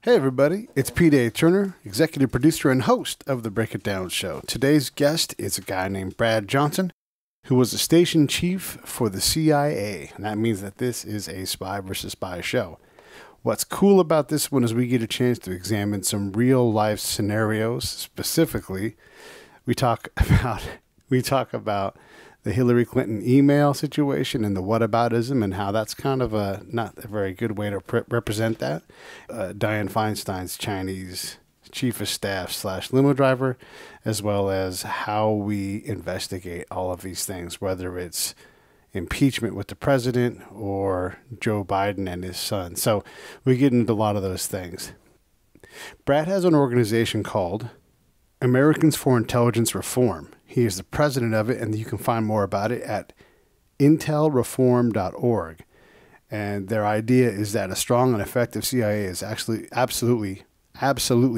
Hey everybody, it's P.T. Turner, executive producer and host of the Break It Down show. Today's guest is a guy named Brad Johnson, who was a station chief for the CIA, and that means that this is a spy versus spy show. What's cool about this one is we get a chance to examine some real life scenarios. Specifically, we talk about the Hillary Clinton email situation and the whataboutism and how that's kind of not a very good way to represent that. Dianne Feinstein's Chinese chief of staff / limo driver, as well as how we investigate all of these things, whether it's impeachment with the president or Joe Biden and his son. So we get into a lot of those things. Brad has an organization called Americans for Intelligence Reform. He is the president of it, and you can find more about it at intelreform.org. And their idea is that a strong and effective CIA is actually absolutely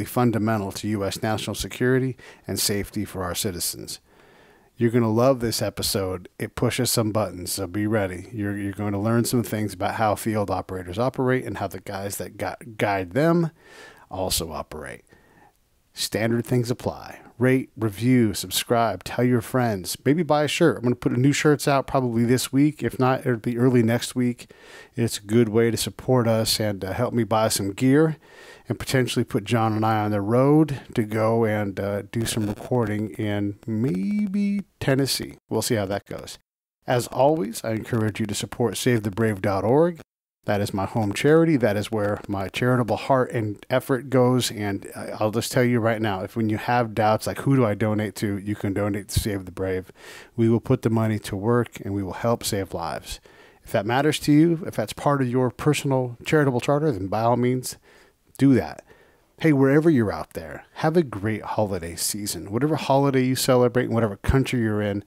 fundamental to U.S. national security and safety for our citizens. You're going to love this episode. It pushes some buttons, so be ready. You're going to learn some things about how field operators operate and how the guys that guide them also operate. Standard things apply. Rate, review, subscribe, tell your friends. Maybe buy a shirt. I'm going to put new shirts out probably this week. If not, it'll be early next week. It's a good way to support us and help me buy some gear and potentially put John and I on the road to go and do some recording in maybe Tennessee. We'll see how that goes. As always, I encourage you to support SaveTheBrave.org. That is my home charity. That is where my charitable heart and effort goes. And I'll just tell you right now, when you have doubts like who do I donate to, you can donate to Save the Brave. We will put the money to work and we will help save lives. If that matters to you, if that's part of your personal charitable charter, then by all means, do that. Hey, wherever you're out there, have a great holiday season. Whatever holiday you celebrate, in whatever country you're in,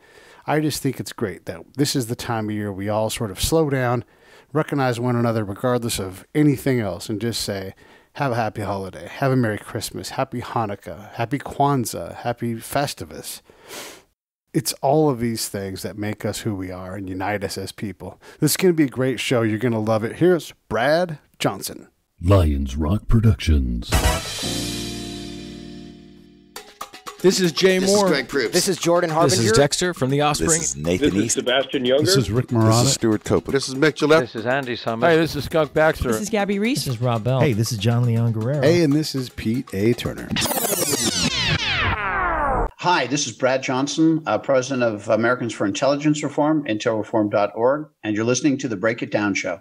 I just think it's great that this is the time of year we all sort of slow down, recognize one another regardless of anything else, and just say, have a happy holiday, have a Merry Christmas, Happy Hanukkah, Happy Kwanzaa, Happy Festivus. It's all of these things that make us who we are and unite us as people. This is going to be a great show. You're going to love it. Here's Brad Johnson. Lions Rock Productions. This is Jay Moore. This is Greg Proops. This is Jordan Harbinger. This is Dexter from The Offspring. This is Nathan This is East. Sebastian Younger. This is Rick Marotta. This is Stuart Copeland. This is Mick Gillette. This is Andy Summers. Hey, this is Skunk Baxter. This is Gabby Reese. This is Rob Bell. Hey, this is John Leon Guerrero. Hey, and this is Pete A. Turner. Hi, this is Brad Johnson, president of Americans for Intelligence Reform, intelreform.org, and you're listening to the Break It Down show.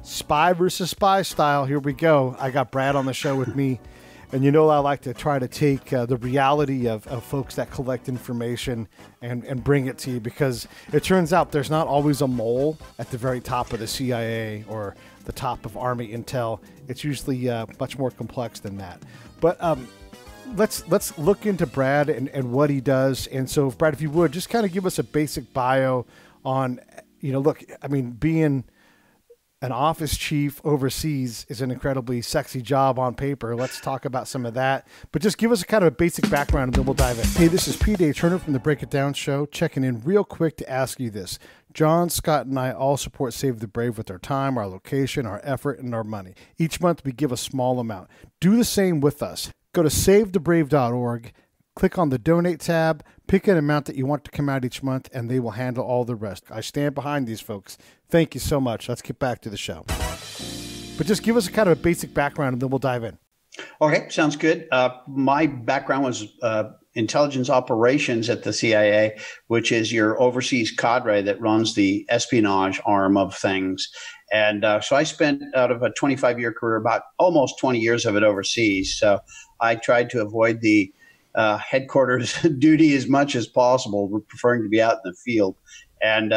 Spy versus spy style. Here we go. I got Brad on the show with me. And you know I like to try to take the reality of folks that collect information and bring it to you, because it turns out there's not always a mole at the very top of the CIA or the top of Army Intel. It's usually much more complex than that. But let's look into Brad and what he does. And so, Brad, if you would, just kind of give us a basic bio on, look, I mean, being an office chief overseas is an incredibly sexy job on paper. Let's talk about some of that. But just give us a kind of a basic background and then we'll dive in. Hey, this is P.T. Turner from the Break It Down show, checking in real quick to ask you this. John, Scott, and I all support Save the Brave with our time, our location, our effort, and our money. Each month we give a small amount. Do the same with us. Go to SaveTheBrave.org, click on the Donate tab, pick an amount that you want to come out each month, and they will handle all the rest. I stand behind these folks. Thank you so much. Let's get back to the show. But just give us a kind of a basic background, and then we'll dive in. Okay, sounds good. My background was intelligence operations at the CIA, which is your overseas cadre that runs the espionage arm of things. And so I spent, out of a 25-year career, about almost 20 years of it overseas. So I tried to avoid the headquarters duty as much as possible, preferring to be out in the field. And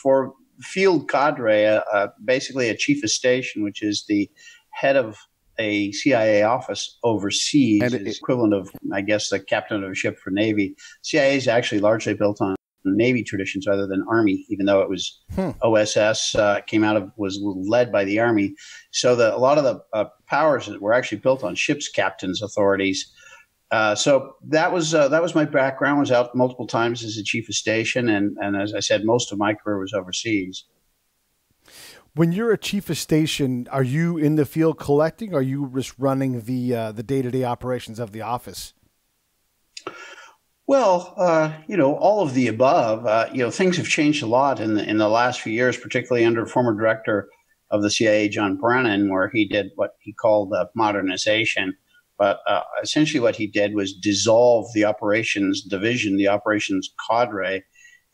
for field cadre, basically a chief of station, which is the head of a CIA office overseas, and is equivalent of, I guess, the captain of a ship for Navy. CIA is actually largely built on Navy traditions rather than Army, even though it was OSS was led by the Army. So a lot of the powers were actually built on ships' captains' authorities. So that was my background. I was out multiple times as a chief of station, and as I said, most of my career was overseas. When you're a chief of station, are you in the field collecting, or are you just running the day-to-day operations of the office? Well, all of the above. Things have changed a lot in the last few years, particularly under former director of the CIA, John Brennan, where he did what he called modernization. But essentially, what he did was dissolve the operations division, the operations cadre,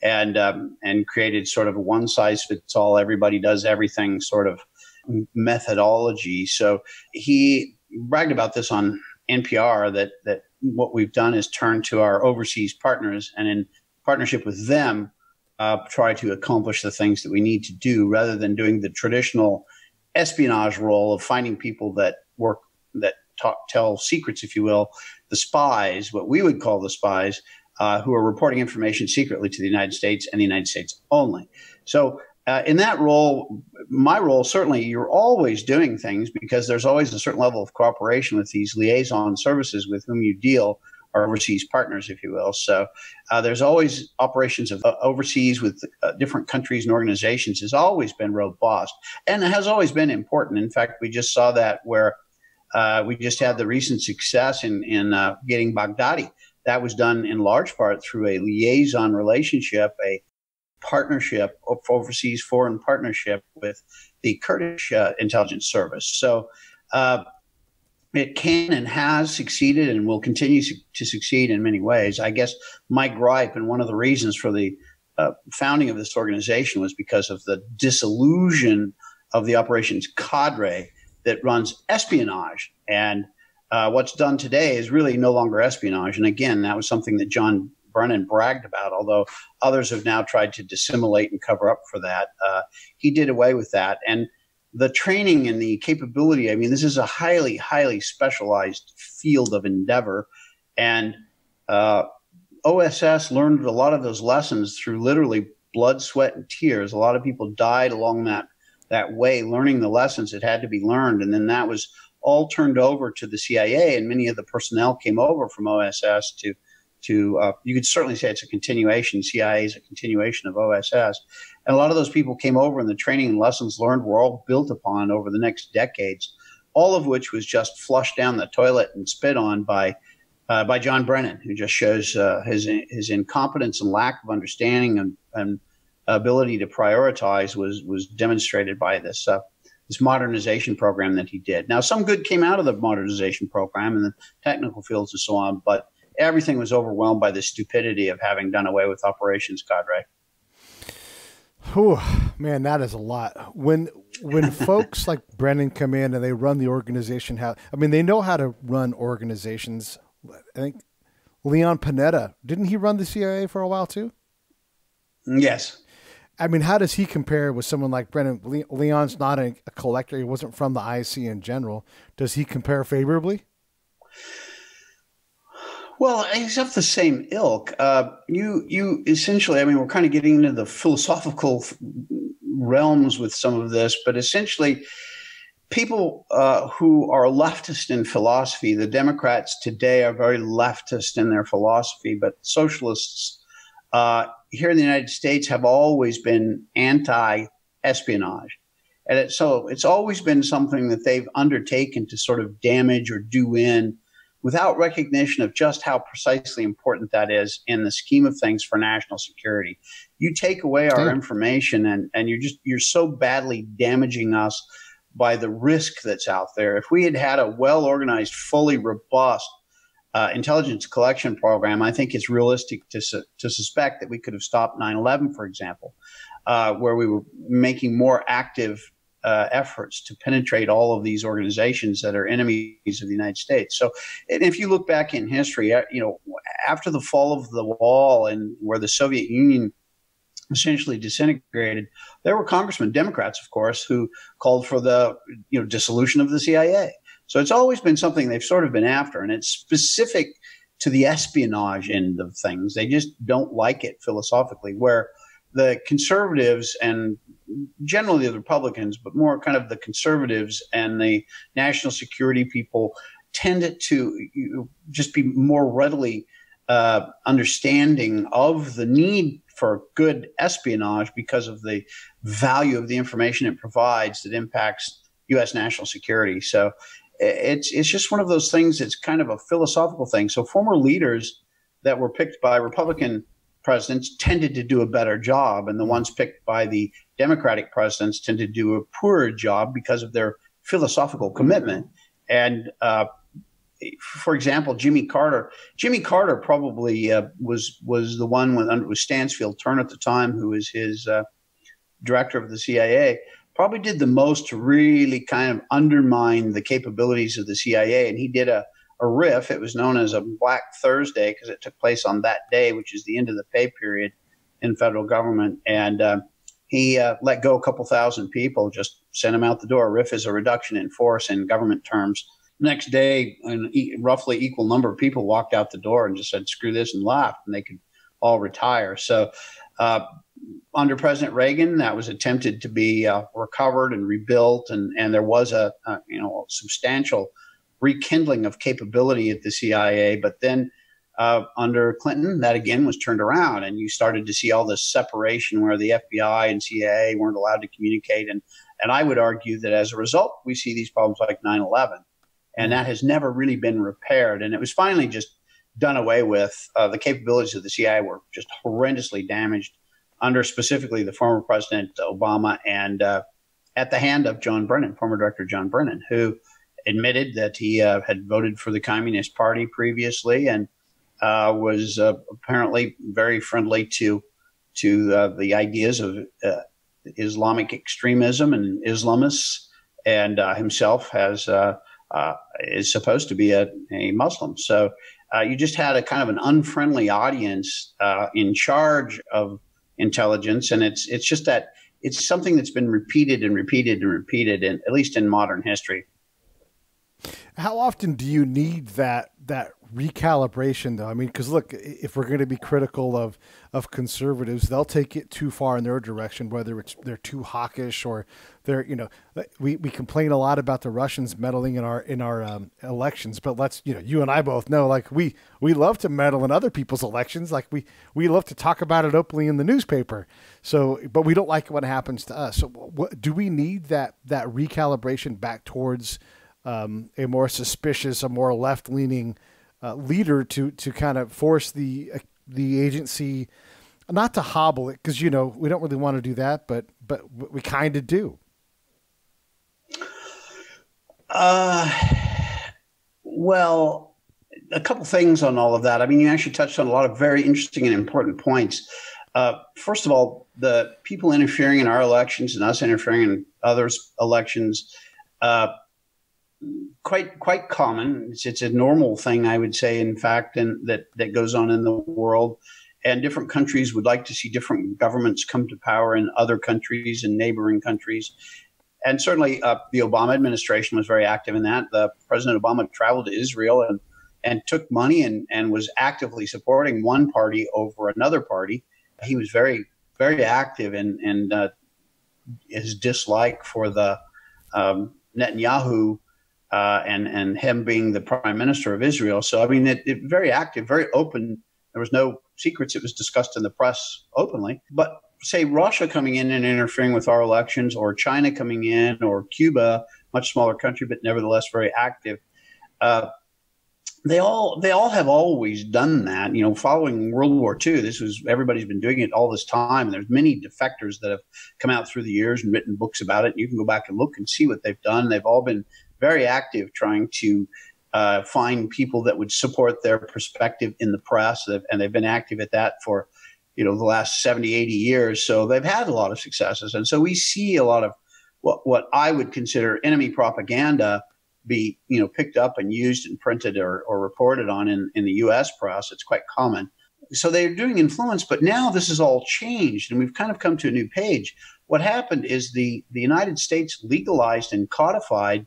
and created sort of a one size fits all, everybody does everything sort of methodology. So he bragged about this on NPR that what we've done is turn to our overseas partners and in partnership with them, try to accomplish the things that we need to do rather than doing the traditional espionage role of finding people that tell secrets, if you will, the spies, what we would call the spies, who are reporting information secretly to the United States and the United States only. So in that role, my role, certainly you're always doing things because there's always a certain level of cooperation with these liaison services with whom you deal, or overseas partners, if you will. So there's always operations of overseas with different countries and organizations has always been robust and it has always been important. In fact, we just saw that where we just had the recent success in getting Baghdadi. That was done in large part through a liaison relationship, a partnership, overseas foreign partnership with the Kurdish intelligence service. So it can and has succeeded and will continue to succeed in many ways. I guess my gripe, and one of the reasons for the founding of this organization, was because of the disillusion of the operations cadre that runs espionage. And what's done today is really no longer espionage. And again, that was something that John Brennan bragged about, although others have now tried to dissimulate and cover up for that. He did away with that. And the training and the capability, I mean, this is a highly, highly specialized field of endeavor. And OSS learned a lot of those lessons through literally blood, sweat, and tears. A lot of people died along that way, learning the lessons that had to be learned. And then that was all turned over to the CIA, and many of the personnel came over from OSS to you could certainly say it's a continuation. CIA is a continuation of OSS. And a lot of those people came over, and the training and lessons learned were all built upon over the next decades, all of which was just flushed down the toilet and spit on by John Brennan, who just shows his incompetence and lack of understanding and ability to prioritize was demonstrated by this modernization program that he did. Now, some good came out of the modernization program in the technical fields and so on, but everything was overwhelmed by the stupidity of having done away with operations cadre. Whew, man, that is a lot. When folks like Brennan come in and they run the organization, they know how to run organizations. I think Leon Panetta, didn't he run the CIA for a while too? Yes. I mean, how does he compare with someone like Brennan? Leon's not a collector. He wasn't from the IC in general. Does he compare favorably? Well, he's of the same ilk. You essentially, I mean, we're kind of getting into the philosophical realms with some of this, but essentially people who are leftist in philosophy, the Democrats today are very leftist in their philosophy, but socialists here in the United States have always been anti-espionage. And so it's always been something that they've undertaken to sort of damage or do in without recognition of just how precisely important that is in the scheme of things for national security. You take away our information and you're so badly damaging us by the risk that's out there. If we had had a well-organized, fully robust intelligence collection program, I think it's realistic to suspect that we could have stopped 9/11, for example, where we were making more active efforts to penetrate all of these organizations that are enemies of the United States. So, and if you look back in history, after the fall of the wall and where the Soviet Union essentially disintegrated, there were congressmen, Democrats, of course, who called for the dissolution of the CIA. So it's always been something they've sort of been after, and it's specific to the espionage end of things. They just don't like it philosophically, where the conservatives and generally the Republicans, but more kind of the conservatives and the national security people tend to just be more readily understanding of the need for good espionage because of the value of the information it provides that impacts U.S. national security. So it's just one of those things. It's kind of a philosophical thing. So former leaders that were picked by Republican presidents tended to do a better job, and the ones picked by the Democratic presidents tended to do a poorer job because of their philosophical commitment. And for example, Jimmy Carter probably was the one it was Stansfield Turner at the time, who was his director of the CIA, probably did the most to really kind of undermine the capabilities of the CIA. And he did a riff. It was known as a Black Thursday because it took place on that day, which is the end of the pay period in federal government. And he let go a couple thousand people, just sent them out the door. A riff is a reduction in force in government terms. Next day, a roughly equal number of people walked out the door and just said, screw this, and left, and they could all retire. So under President Reagan, that was attempted to be recovered and rebuilt, and there was a substantial rekindling of capability at the CIA. But then under Clinton, that again was turned around, and you started to see all this separation where the FBI and CIA weren't allowed to communicate. And I would argue that as a result, we see these problems like 9/11. And that has never really been repaired. And it was finally just done away with. The capabilities of the CIA were just horrendously damaged under specifically the former President Obama and at the hand of John Brennan, former Director John Brennan, who admitted that he had voted for the Communist Party previously and was apparently very friendly to the ideas of Islamic extremism and Islamists, and himself is supposed to be a Muslim. So you just had a kind of an unfriendly audience in charge of intelligence, and it's just that it's something that's been repeated and repeated and repeated, at least in modern history. How often do you need that recalibration, though? I mean, because look, if we're going to be critical of conservatives, they'll take it too far in their direction, whether they're too hawkish or they're, we complain a lot about the Russians meddling in our elections, but let's, you and I both know, like we love to meddle in other people's elections. Like we love to talk about it openly in the newspaper. So, but we don't like what happens to us. So do we need that recalibration back towards a more suspicious, a more left-leaning leader to kind of force the agency not to hobble it, because we don't really want to do that, but we kind of do. Well, a couple things on all of that. I mean, you actually touched on a lot of very interesting and important points. First of all, the people interfering in our elections and us interfering in others' elections. Quite common. It's a normal thing, I would say, in fact, and that goes on in the world. And different countries would like to see different governments come to power in other countries and neighboring countries. And certainly the Obama administration was very active in that. President Obama traveled to Israel and took money and was actively supporting one party over another party. He was very, very active in his dislike for the Netanyahu and him being the prime minister of Israel. So, I mean, it very active, very open. There was no secrets. It was discussed in the press openly. But say Russia coming in and interfering with our elections, or China coming in, or Cuba, much smaller country, but nevertheless very active. They all have always done that. Following World War II, everybody's been doing it all this time. And there's many defectors that have come out through the years and written books about it. You can go back and look and see what they've done. They've all been very active trying to find people that would support their perspective in the press. And they've been active at that for, the last 70, 80 years. So they've had a lot of successes. And so we see a lot of what I would consider enemy propaganda be, picked up and used and printed or reported on in the U.S. press. It's quite common. So they're doing influence, but now this has all changed and we've kind of come to a new page. What happened is the United States legalized and codified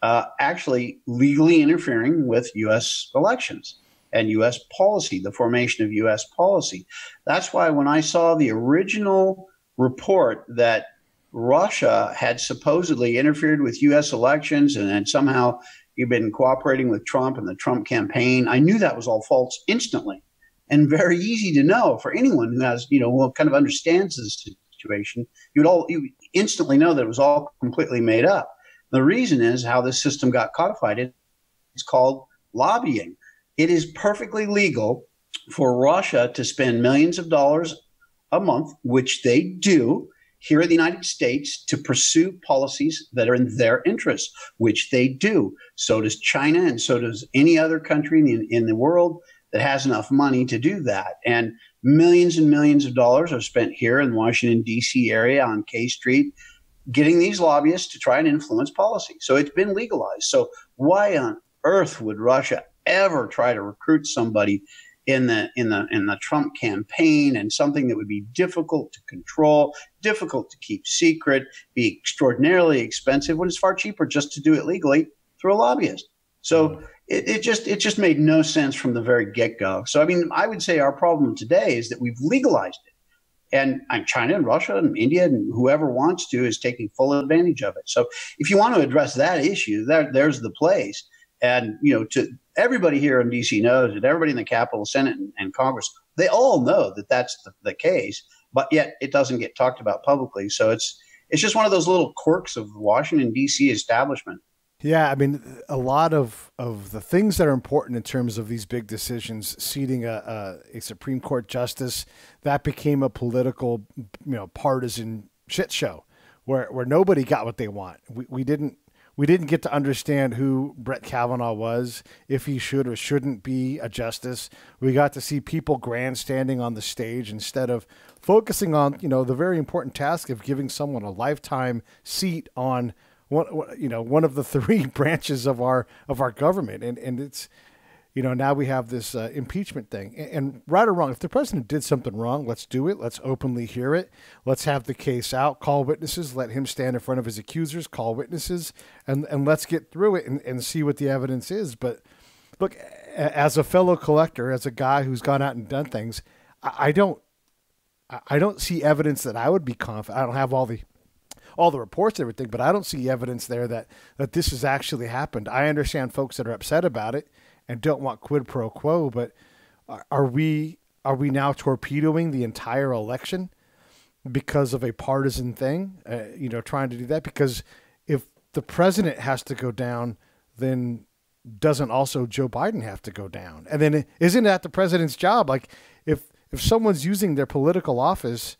actually legally interfering with U.S. elections and U.S. policy, the formation of U.S. policy. That's why when I saw the original report that Russia had supposedly interfered with U.S. elections and had somehow been cooperating with Trump and the Trump campaign, I knew that was all false instantly. and very easy to know for anyone who has, who kind of understands the situation. You instantly know that it was all completely made up. The reason is how this system got codified. It's called lobbying. It is perfectly legal for Russia to spend millions of dollars a month, which they do here in the United States, to pursue policies that are in their interests, which they do. So does China, and so does any other country in the world that has enough money to do that. And millions of dollars are spent here in the Washington, D.C. area on K Street getting these lobbyists to try and influence policy. So it's been legalized. So why on earth would Russia ever try to recruit somebody in the Trump campaign, and something that would be difficult to control, difficult to keep secret, be extraordinarily expensive, when it's far cheaper just to do it legally through a lobbyist? So it just made no sense from the very get-go. So, I mean, I would say our problem today is that we've legalized it. And China and Russia and India and whoever wants to is taking full advantage of it. So if you want to address that issue, there's the place. And, to everybody here in D.C. knows it, everybody in the Capitol, Senate, and Congress, they all know that that's the case, but yet it doesn't get talked about publicly. So it's just one of those little quirks of the Washington, D.C. establishment. Yeah, I mean, a lot of the things that are important in terms of these big decisions, seating a Supreme Court justice, that became a political, partisan shit show where nobody got what they want. We didn't get to understand who Brett Kavanaugh was, if he should or shouldn't be a justice. We got to see people grandstanding on the stage instead of focusing on, the very important task of giving someone a lifetime seat on one of the three branches of our government. And it's, now we have this impeachment thing. And right or wrong, if the president did something wrong, let's do it. Let's openly hear it. Let's have the case out, call witnesses, let him stand in front of his accusers, call witnesses, and let's get through it and see what the evidence is. But look, as a fellow collector, as a guy who's gone out and done things, I don't see evidence that I would be confident. I don't have all the reports and everything, but I don't see evidence there that this has actually happened. I understand folks that are upset about it and don't want quid pro quo, but are we now torpedoing the entire election because of a partisan thing? Trying to do that, because if the president has to go down, then doesn't also Joe Biden have to go down? And then isn't that the president's job? Like if someone's using their political office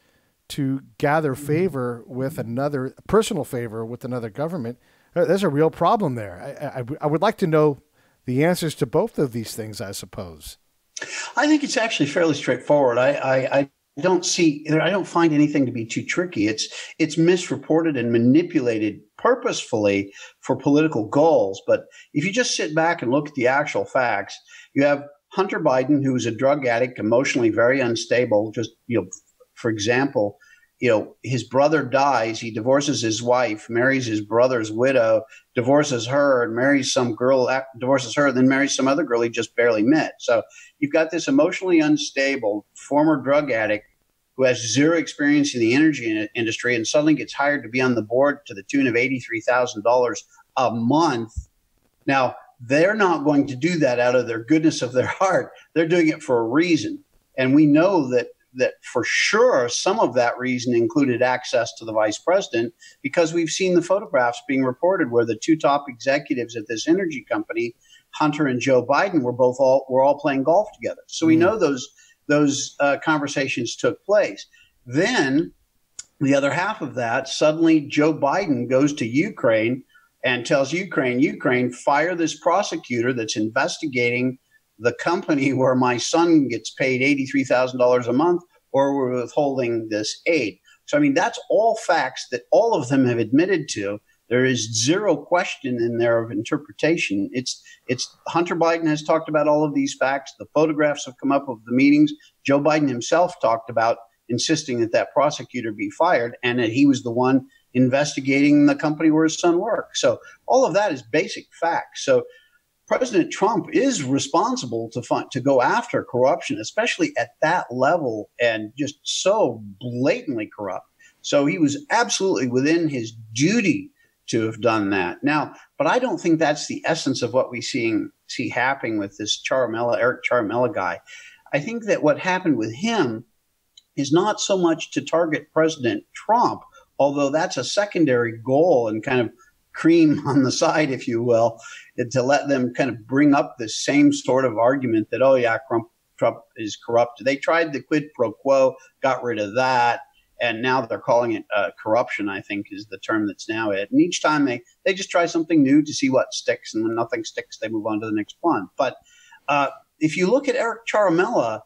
to gather favor with personal favor with another government, there's a real problem there. I would like to know the answers to both of these things, I suppose. I think it's actually fairly straightforward. I don't find anything to be too tricky. It's misreported and manipulated purposefully for political goals. But if you just sit back and look at the actual facts, you have Hunter Biden, who is a drug addict, emotionally very unstable. Just, for example, his brother dies, he divorces his wife, marries his brother's widow, divorces her, and marries some girl, divorces her, then marries some other girl he just barely met. So you've got this emotionally unstable former drug addict who has zero experience in the energy industry and suddenly gets hired to be on the board to the tune of $83,000 a month. Now, they're not going to do that out of their goodness of their heart. They're doing it for a reason. And we know that for sure some of that reason included access to the vice president, because we've seen the photographs being reported where the two top executives at this energy company, Hunter and Joe Biden, were all playing golf together. So we know those conversations took place. Then the other half of that, suddenly Joe Biden goes to Ukraine and tells Ukraine, fire this prosecutor that's investigating the company where my son gets paid $83,000 a month, or we're withholding this aid. So, I mean, that's all facts that all of them have admitted to. There is zero question in there of interpretation. It's Hunter Biden has talked about all of these facts. The photographs have come up of the meetings. Joe Biden himself talked about insisting that prosecutor be fired, and that he was the one investigating the company where his son worked. So all of that is basic facts. So President Trump is responsible to go after corruption, especially at that level, and just so blatantly corrupt. So he was absolutely within his duty to have done that. Now, but I don't think that's the essence of what we see happening with this Eric Ciaramella guy. I think that what happened with him is not so much to target President Trump, although that's a secondary goal and kind of cream on the side, if you will, and to let them kind of bring up the same sort of argument that, oh, yeah, Trump is corrupt. They tried the quid pro quo, got rid of that, and now they're calling it corruption, I think, is the term that's now it. And each time they just try something new to see what sticks, and when nothing sticks, they move on to the next one. But if you look at Eric Ciaramella,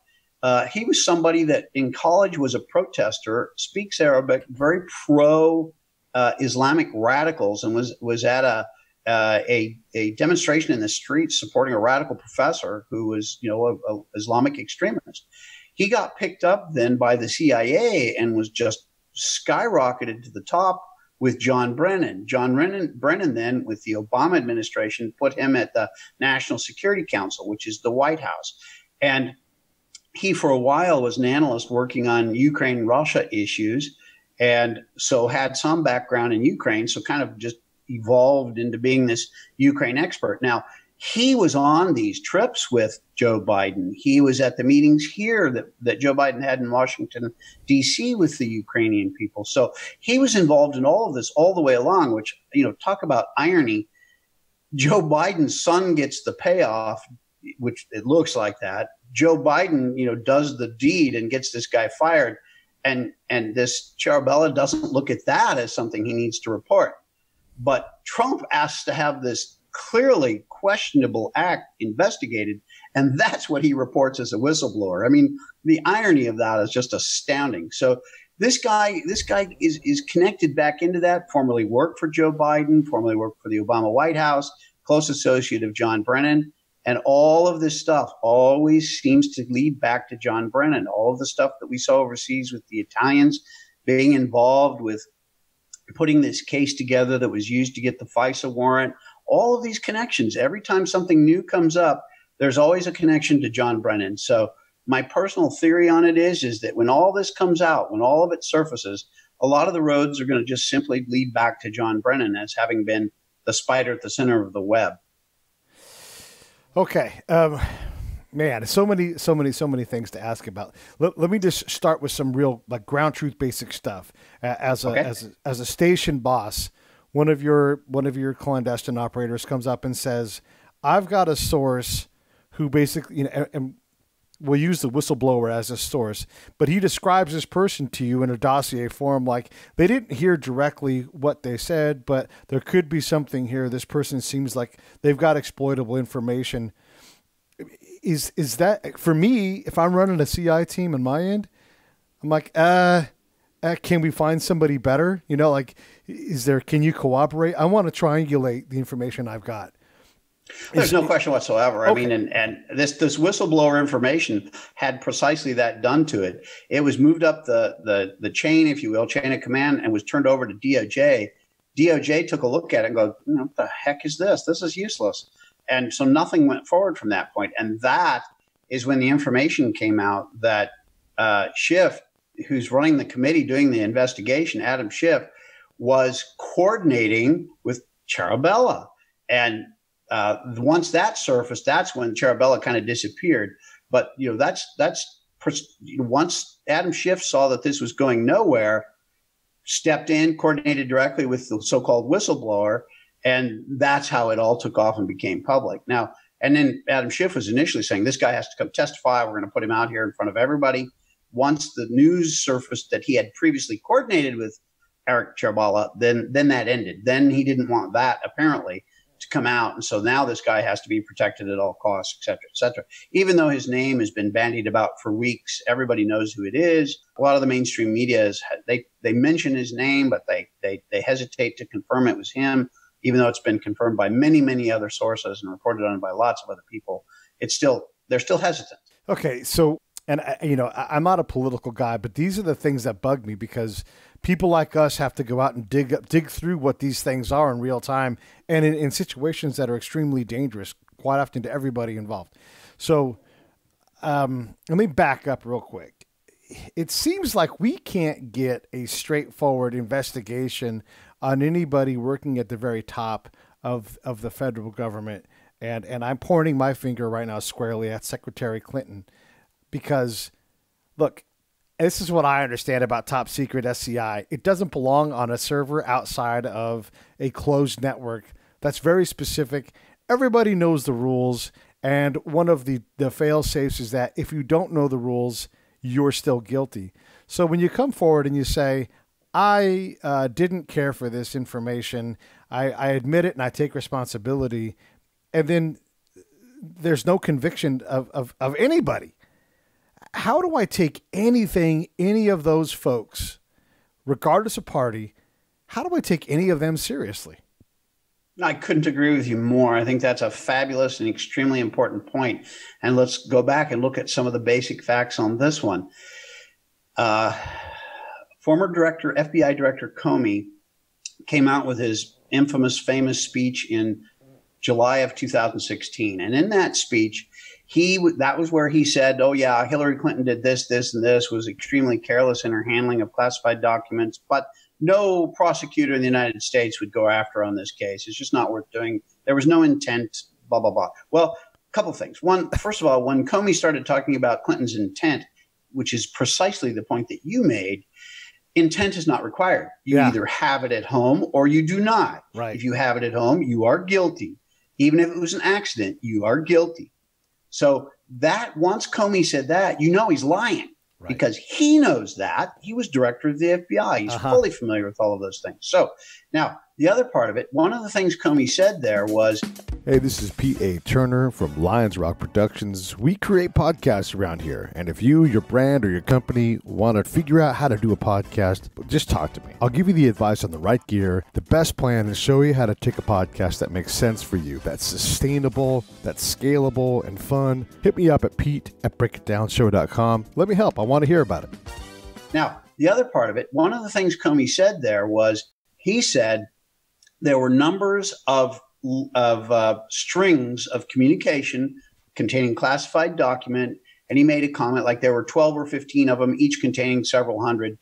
he was somebody that in college was a protester, speaks Arabic, very pro Islamic radicals, and was at a demonstration in the streets supporting a radical professor who was, a Islamic extremist. He got picked up then by the CIA and was just skyrocketed to the top with John Brennan. Brennan then, with the Obama administration, put him at the National Security Council, which is the White House. And he, for a while, was an analyst working on Ukraine-Russia issues, and so had some background in Ukraine, so kind of just evolved into being this Ukraine expert. Now, he was on these trips with Joe Biden. He was at the meetings here that Joe Biden had in Washington, D.C. with the Ukrainian people. So he was involved in all of this all the way along, which, talk about irony. Joe Biden's son gets the payoff, which it looks like that. Joe Biden, does the deed and gets this guy fired. And this Ciaramella doesn't look at that as something he needs to report. But Trump asks to have this clearly questionable act investigated, and that's what he reports as a whistleblower. I mean, the irony of that is just astounding. So this guy is connected back into that, formerly worked for Joe Biden, formerly worked for the Obama White House, close associate of John Brennan. And all of this stuff always seems to lead back to John Brennan. All of the stuff that we saw overseas with the Italians being involved with putting this case together that was used to get the FISA warrant, all of these connections. Every time something new comes up, there's always a connection to John Brennan. So my personal theory on it is that when all this comes out, when all of it surfaces, a lot of the roads are going to just simply lead back to John Brennan as having been the spider at the center of the web. Okay. Man, so many things to ask about. Let me just start with some real ground truth basic stuff. As a station boss, one of your clandestine operators comes up and says, "I've got a source who basically, and we'll use the whistleblower as a source, but he describes this person to you in a dossier form like they didn't hear directly what they said, but there could be something here. This person seems like they've got exploitable information." Is that, for me, if I'm running a CI team on my end, I'm like, can we find somebody better? Can you cooperate? I want to triangulate the information I've got. There's no question whatsoever. Okay. I mean, and this whistleblower information had precisely that done to it. It was moved up the chain, if you will, chain of command, and was turned over to DOJ. DOJ took a look at it and go, what the heck is this? This is useless. And so nothing went forward from that point. And that is when the information came out that Schiff, who's running the committee doing the investigation, Adam Schiff, was coordinating with Ciaramella. And once that surfaced, that's when Ciaramella kind of disappeared. But once Adam Schiff saw that this was going nowhere, stepped in, coordinated directly with the so-called whistleblower, and that's how it all took off and became public. Now, and then Adam Schiff was initially saying, this guy has to come testify. We're going to put him out here in front of everybody. Once the news surfaced that he had previously coordinated with Eric Ciaramella, then that ended. Then he didn't want that, apparently, to come out. And so now this guy has to be protected at all costs, et cetera, et cetera. Even though his name has been bandied about for weeks, everybody knows who it is. A lot of the mainstream media, they mention his name, but they hesitate to confirm it was him. Even though it's been confirmed by many, many other sources and reported on by lots of other people, they're still hesitant. Okay, so, and I'm not a political guy, but these are the things that bug me because people like us have to go out and dig through what these things are in real time and in situations that are extremely dangerous, quite often to everybody involved. So let me back up real quick. It seems like we can't get a straightforward investigation on anybody working at the very top of the federal government. And I'm pointing my finger right now squarely at Secretary Clinton. because, look, this is what I understand about top secret SCI. It doesn't belong on a server outside of a closed network. That's very specific. Everybody knows the rules. And one of the fail safes is that if you don't know the rules, you're still guilty. So when you come forward and you say, I didn't care for this information, I admit it and I take responsibility, and then there's no conviction of anybody. How do I take anything, any of those folks, regardless of party, how do I take any of them seriously? I couldn't agree with you more. I think that's a fabulous and extremely important point. And let's go back and look at some of the basic facts on this one. Former FBI Director Comey came out with his infamous, famous speech in July of 2016. And in that speech, that was where he said, oh, yeah, Hillary Clinton did this, this, and this, was extremely careless in her handling of classified documents, but no prosecutor in the United States would go after her on this case. It's just not worth doing. There was no intent, blah, blah, blah. Well, a couple of things. One, first of all, when Comey started talking about Clinton's intent, which is precisely the point that you made, intent is not required. You either have it at home or you do not. Right. If you have it at home, you are guilty. Even if it was an accident, you are guilty. So that once Comey said that, you know he's lying. Right. Because he knows that. He was director of the FBI. He's fully familiar with all of those things. So now the other part of it, one of the things Comey said there was, hey, this is P.A. Turner from Lions Rock Productions. We create podcasts around here. And if you, your brand, or your company want to figure out how to do a podcast, just talk to me. I'll give you the advice on the right gear, the best plan, and show you how to take a podcast that makes sense for you, that's sustainable, that's scalable, and fun. Hit me up at pete@breakitdownshow.com. Let me help. I want to hear about it. Now, the other part of it, one of the things Comey said there was, he said there were numbers of strings of communication containing classified document, and he made a comment like there were 12 or 15 of them, each containing several hundred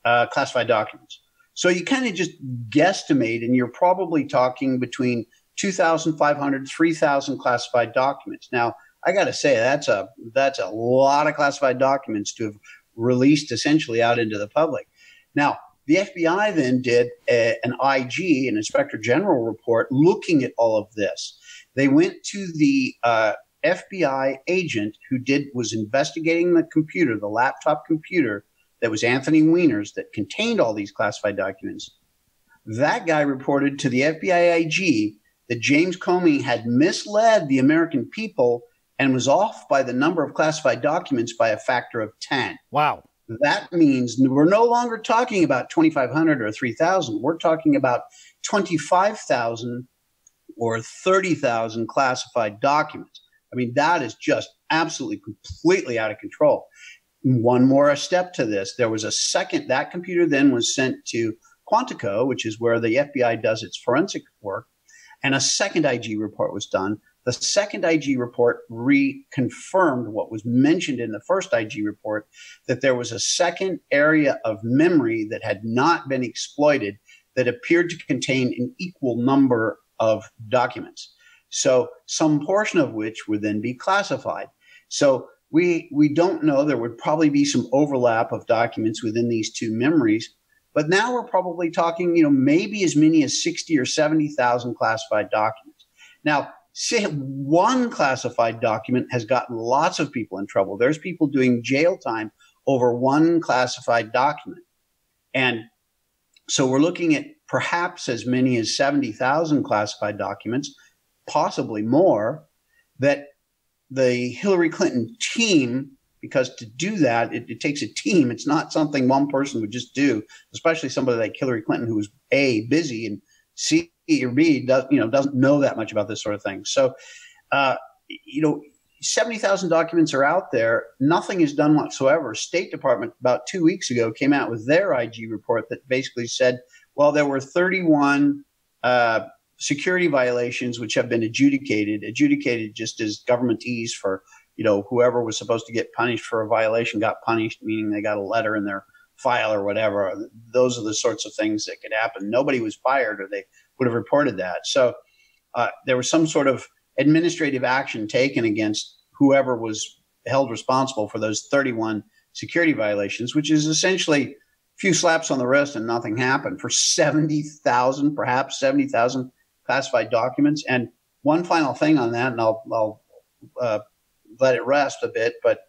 classified documents. So you kind of just guesstimate, and you're probably talking between 2,500, 3,000 classified documents. Now, I got to say that's a lot of classified documents to have released essentially out into the public. Now, the FBI then did an IG, an Inspector General report, looking at all of this. They went to the FBI agent who was investigating the computer, the laptop computer that was Anthony Weiner's that contained all these classified documents. That guy reported to the FBI IG that James Comey had misled the American people and was off by the number of classified documents by a factor of 10. Wow. That means we're no longer talking about 2,500 or 3,000. We're talking about 25,000 or 30,000 classified documents. I mean, that is just absolutely, completely out of control. One more step to this. There was a second, that computer then was sent to Quantico, which is where the FBI does its forensic work, and a second IG report was done. The second IG report reconfirmed what was mentioned in the first IG report, that there was a second area of memory that had not been exploited that appeared to contain an equal number of documents. So some portion of which would then be classified. So we don't know. There would probably be some overlap of documents within these two memories. But now we're probably talking, maybe as many as 60 or 70,000 classified documents. Now, say one classified document has gotten lots of people in trouble. There's people doing jail time over one classified document. And so we're looking at perhaps as many as 70,000 classified documents, possibly more, that the Hillary Clinton team, because to do that, it takes a team. It's not something one person would just do, especially somebody like Hillary Clinton, who was A, busy, and C, or B, doesn't know that much about this sort of thing. So, 70,000 documents are out there. Nothing is done whatsoever. State Department about 2 weeks ago came out with their IG report that basically said, well, there were 31 security violations which have been adjudicated just as governmentese for, whoever was supposed to get punished for a violation got punished, meaning they got a letter in their file or whatever. Those are the sorts of things that could happen. Nobody was fired, or they would have reported that. So there was some sort of administrative action taken against whoever was held responsible for those 31 security violations, which is essentially a few slaps on the wrist and nothing happened for 70,000, perhaps 70,000 classified documents. And one final thing on that, and I'll let it rest a bit, but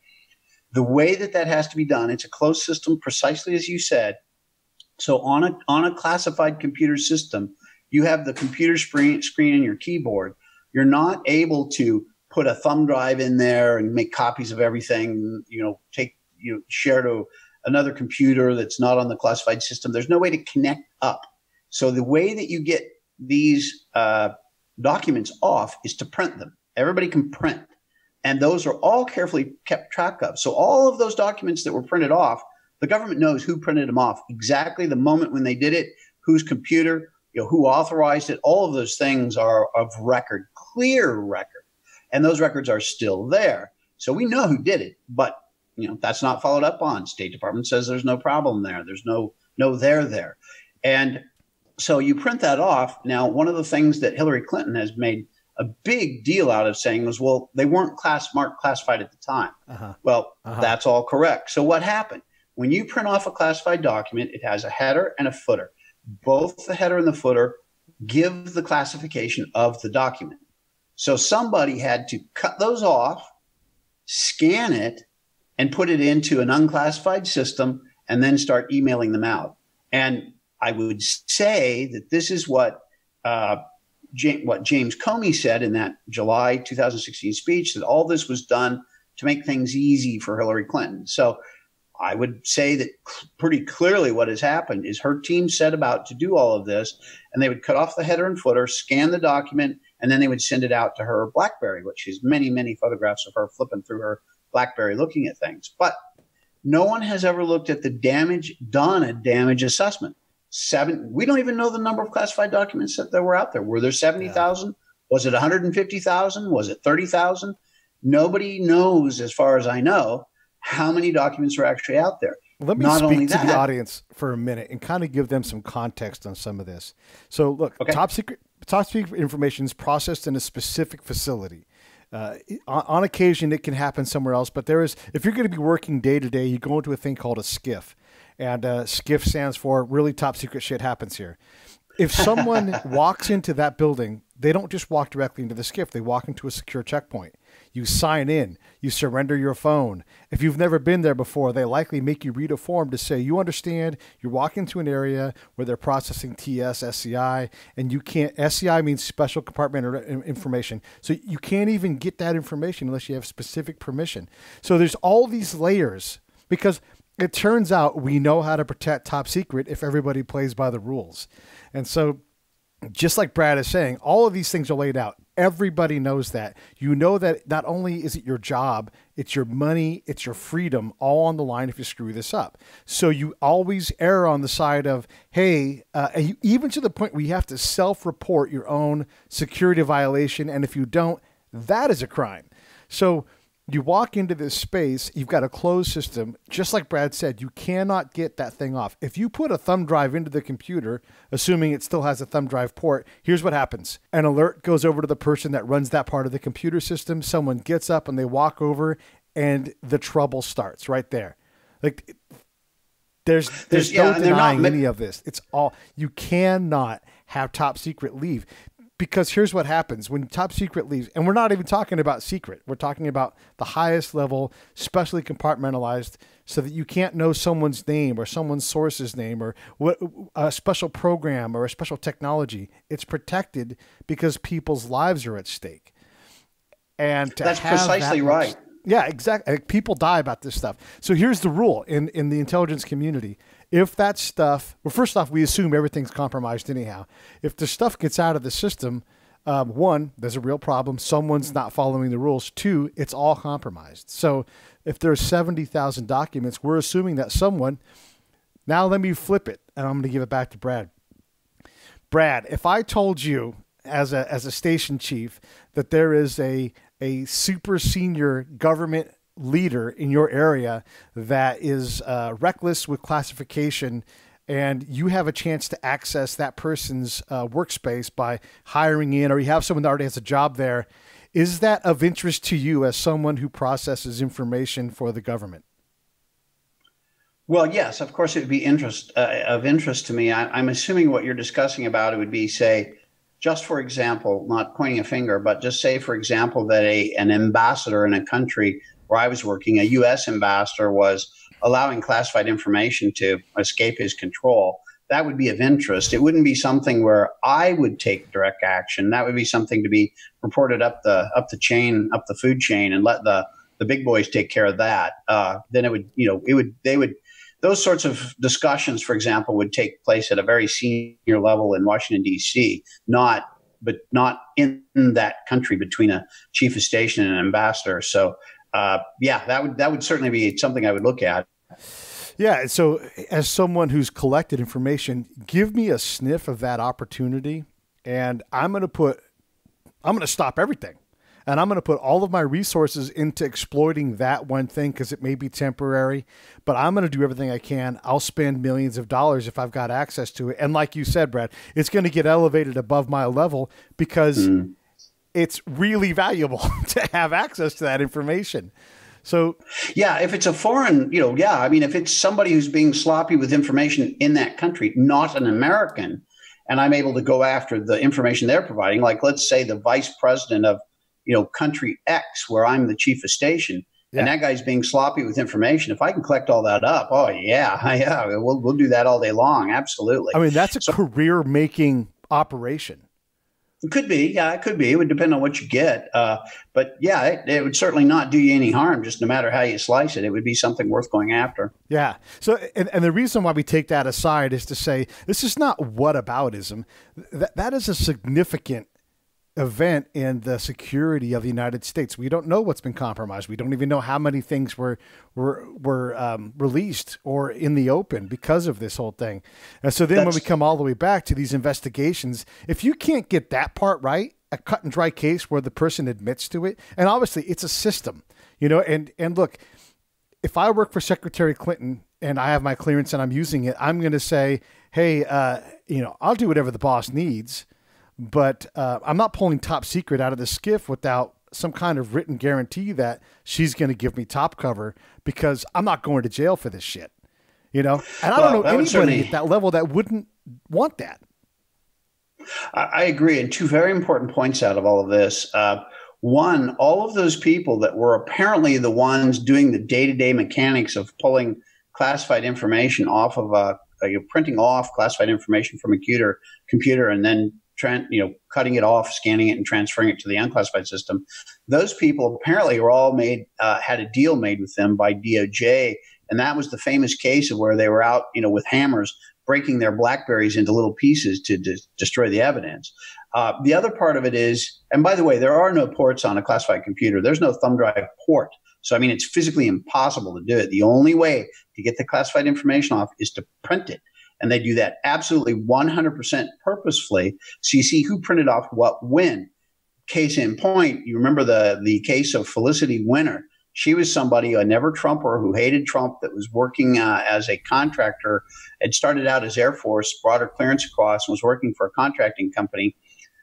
the way that has to be done, it's a closed system, precisely as you said. So on a classified computer system, you have the computer screen and your keyboard. You're not able to put a thumb drive in there and make copies of everything, share to another computer that's not on the classified system. There's no way to connect up. So the way that you get these documents off is to print them. Everybody can print. And those are all carefully kept track of. So all of those documents that were printed off, the government knows who printed them off, exactly the moment when they did it, whose computer, who authorized it. All of those things are of record, clear record. And those records are still there. So we know who did it, but that's not followed up on. State Department says there's no problem there. There's no there there. And so you print that off. Now, one of the things that Hillary Clinton has made a big deal out of saying was, well, they weren't marked classified at the time. That's all correct. So what happened? When you print off a classified document, it has a header and a footer. Both the header and the footer give the classification of the document. So somebody had to cut those off, scan it, and put it into an unclassified system, and then start emailing them out. And I would say that this is what James Comey said in that July 2016 speech, that all this was done to make things easy for Hillary Clinton. So I would say that pretty clearly what has happened is her team set about to do all of this, and they would cut off the header and footer, scan the document, and then they would send it out to her BlackBerry, which is many, many photographs of her flipping through her BlackBerry looking at things. But no one has ever looked at the damage, done a damage assessment. We don't even know the number of classified documents that were out there. Were there 70,000? Was it 150,000? Was it 30,000? Nobody knows, as far as I know, how many documents are actually out there. Let me speak to the audience for a minute and kind of give them some context on some of this. So look, top secret information is processed in a specific facility. On occasion, it can happen somewhere else, but if you're going to be working day to day, you go into a thing called a Schiff. And Schiff stands for really top secret shit happens here. If someone walks into that building, they don't just walk directly into the Schiff. They walk into a secure checkpoint. You sign in. You surrender your phone. If you've never been there before, they likely make you read a form to say, you understand you're walking to an area where they're processing TS, SCI, and you can't, SCI means special compartment information. So you can't even get that information unless you have specific permission. So there's all these layers because it turns out we know how to protect top secret if everybody plays by the rules. And so just like Brad is saying, all of these things are laid out. Everybody knows that. You know that not only is it your job, it's your money, it's your freedom, all on the line if you screw this up. So you always err on the side of, hey, even to the point where you have to self-report your own security violation. And if you don't, that is a crime. So you walk into this space, you've got a closed system. Just like Brad said, you cannot get that thing off. If you put a thumb drive into the computer, assuming it still has a thumb drive port, here's what happens. An alert goes over to the person that runs that part of the computer system. Someone gets up and they walk over and the trouble starts right there. Like there's no denying any of this. It's all, you cannot have top secret leave. Because here's what happens when top secret leaves, and we're not even talking about secret. We're talking about the highest level, specially compartmentalized, so that you can't know someone's name or someone's source's name or what a special program or a special technology. It's protected because people's lives are at stake. And that's precisely right. Yeah, exactly. People die about this stuff. So here's the rule in the intelligence community. If that stuff, well, first off, we assume everything's compromised anyhow. If the stuff gets out of the system, one, there's a real problem. Someone's not following the rules. Two, it's all compromised. So if there's 70,000 documents, we're assuming that someone, now let me flip it, and I'm going to give it back to Brad. Brad, if I told you as a station chief that there is a super senior government leader in your area that is reckless with classification, and you have a chance to access that person's workspace by hiring in, or you have someone that already has a job there, Is that of interest to you as someone who processes information for the government? Well, yes, of course, it would be of interest to me. I'm assuming what you're discussing about it would be, say, just for example, not pointing a finger, but just say, for example, that an ambassador in a country where I was working, a U.S. ambassador, was allowing classified information to escape his control. That would be of interest. It wouldn't be something where I would take direct action. That would be something to be reported up the chain, up the food chain, and let the big boys take care of that. Then they would. Those sorts of discussions, for example, would take place at a very senior level in Washington, D.C., not in that country between a chief of station and an ambassador. So, that would certainly be something I would look at. Yeah. So as someone who's collected information, give me a sniff of that opportunity, and I'm going to stop everything. And I'm going to put all of my resources into exploiting that one thing because it may be temporary, but I'm going to do everything I can. I'll spend millions of dollars if I've got access to it. And like you said, Brad, it's going to get elevated above my level because it's really valuable to have access to that information. So, yeah, if it's a foreign, if it's somebody who's being sloppy with information in that country, not an American, and I'm able to go after the information they're providing, like let's say the vice president of country X, where I'm the chief of station, and that guy's being sloppy with information. If I can collect all that up, we'll do that all day long. Absolutely. I mean, that's a career-making operation. It could be. Yeah, it could be. It would depend on what you get. But yeah, it would certainly not do you any harm, just no matter how you slice it. It would be something worth going after. Yeah. So, and the reason why we take that aside is to say, this is not whataboutism. That is a significant event in the security of the United States. We don't know what's been compromised. We don't even know how many things were released or in the open because of this whole thing. And so then when we come all the way back to these investigations, if you can't get that part right, a cut and dry case where the person admits to it, and obviously it's a system, and look, if I work for Secretary Clinton and I have my clearance and I'm using it, I'm going to say, hey, I'll do whatever the boss needs. But I'm not pulling top secret out of the Schiff without some kind of written guarantee that she's going to give me top cover because I'm not going to jail for this shit, And I don't know anybody at that level that wouldn't want that. I agree. And two very important points out of all of this. One, all of those people that were apparently the ones doing the day-to-day mechanics of pulling classified information off of printing off classified information from a computer and then cutting it off, scanning it, and transferring it to the unclassified system. Those people apparently were all had a deal made with them by DOJ, and that was the famous case of where they were out, with hammers, breaking their BlackBerries into little pieces to destroy the evidence. The other part of it is, and by the way, there are no ports on a classified computer. There's no thumb drive port. So, it's physically impossible to do it. The only way to get the classified information off is to print it. And they do that absolutely 100% purposefully. So you see who printed off what when. Case in point, you remember the case of Felicity Winter. She was somebody, a never Trumper who hated Trump, that was working as a contractor, had started out as Air Force, brought her clearance across, and was working for a contracting company,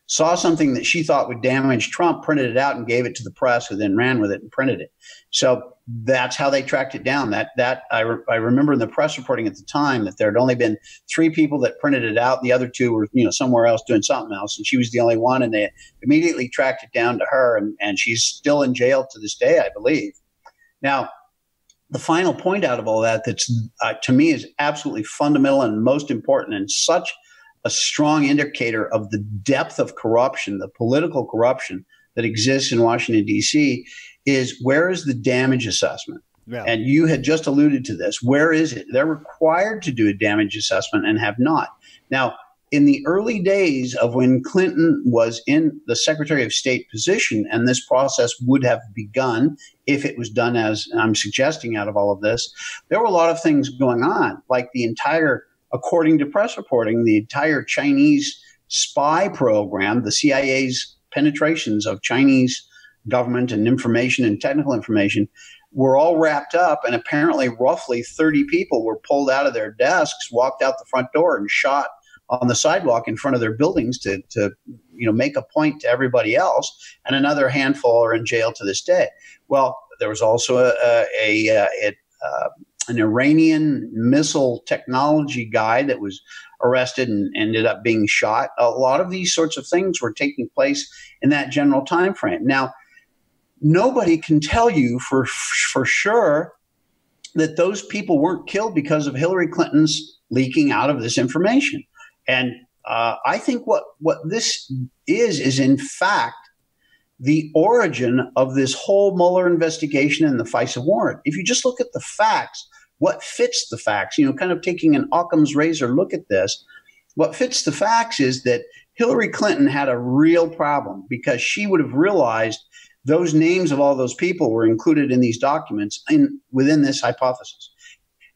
saw something that she thought would damage Trump, printed it out and gave it to the press, who then ran with it and printed it. So that's how they tracked it down. I remember in the press reporting at the time that there had only been 3 people that printed it out. The other 2 were, somewhere else doing something else. And she was the only one. And they immediately tracked it down to her. And she's still in jail to this day, I believe. Now, the final point out of all that's to me is absolutely fundamental and most important, and such a strong indicator of the depth of corruption, the political corruption that exists in Washington, D.C., is where is the damage assessment? Yeah. And you had just alluded to this. Where is it? They're required to do a damage assessment and have not. Now, in the early days of when Clinton was in the Secretary of State position, and this process would have begun if it was done as I'm suggesting out of all of this, there were a lot of things going on, like according to press reporting, the entire Chinese spy program, the CIA's penetrations of Chinese government and information and technical information were all wrapped up, and apparently roughly 30 people were pulled out of their desks, walked out the front door, and shot on the sidewalk in front of their buildings to make a point to everybody else, and another handful are in jail to this day. Well, there was also an Iranian missile technology guy that was arrested and ended up being shot. A lot of these sorts of things were taking place in that general time frame. Now, nobody can tell you for sure that those people weren't killed because of Hillary Clinton's leaking out of this information. And I think what this is in fact the origin of this whole Mueller investigation and the FISA warrant. If you just look at the facts, what fits the facts, kind of taking an Occam's razor look at this, what fits the facts is that Hillary Clinton had a real problem because she would have realized those names of all those people were included in these documents within this hypothesis,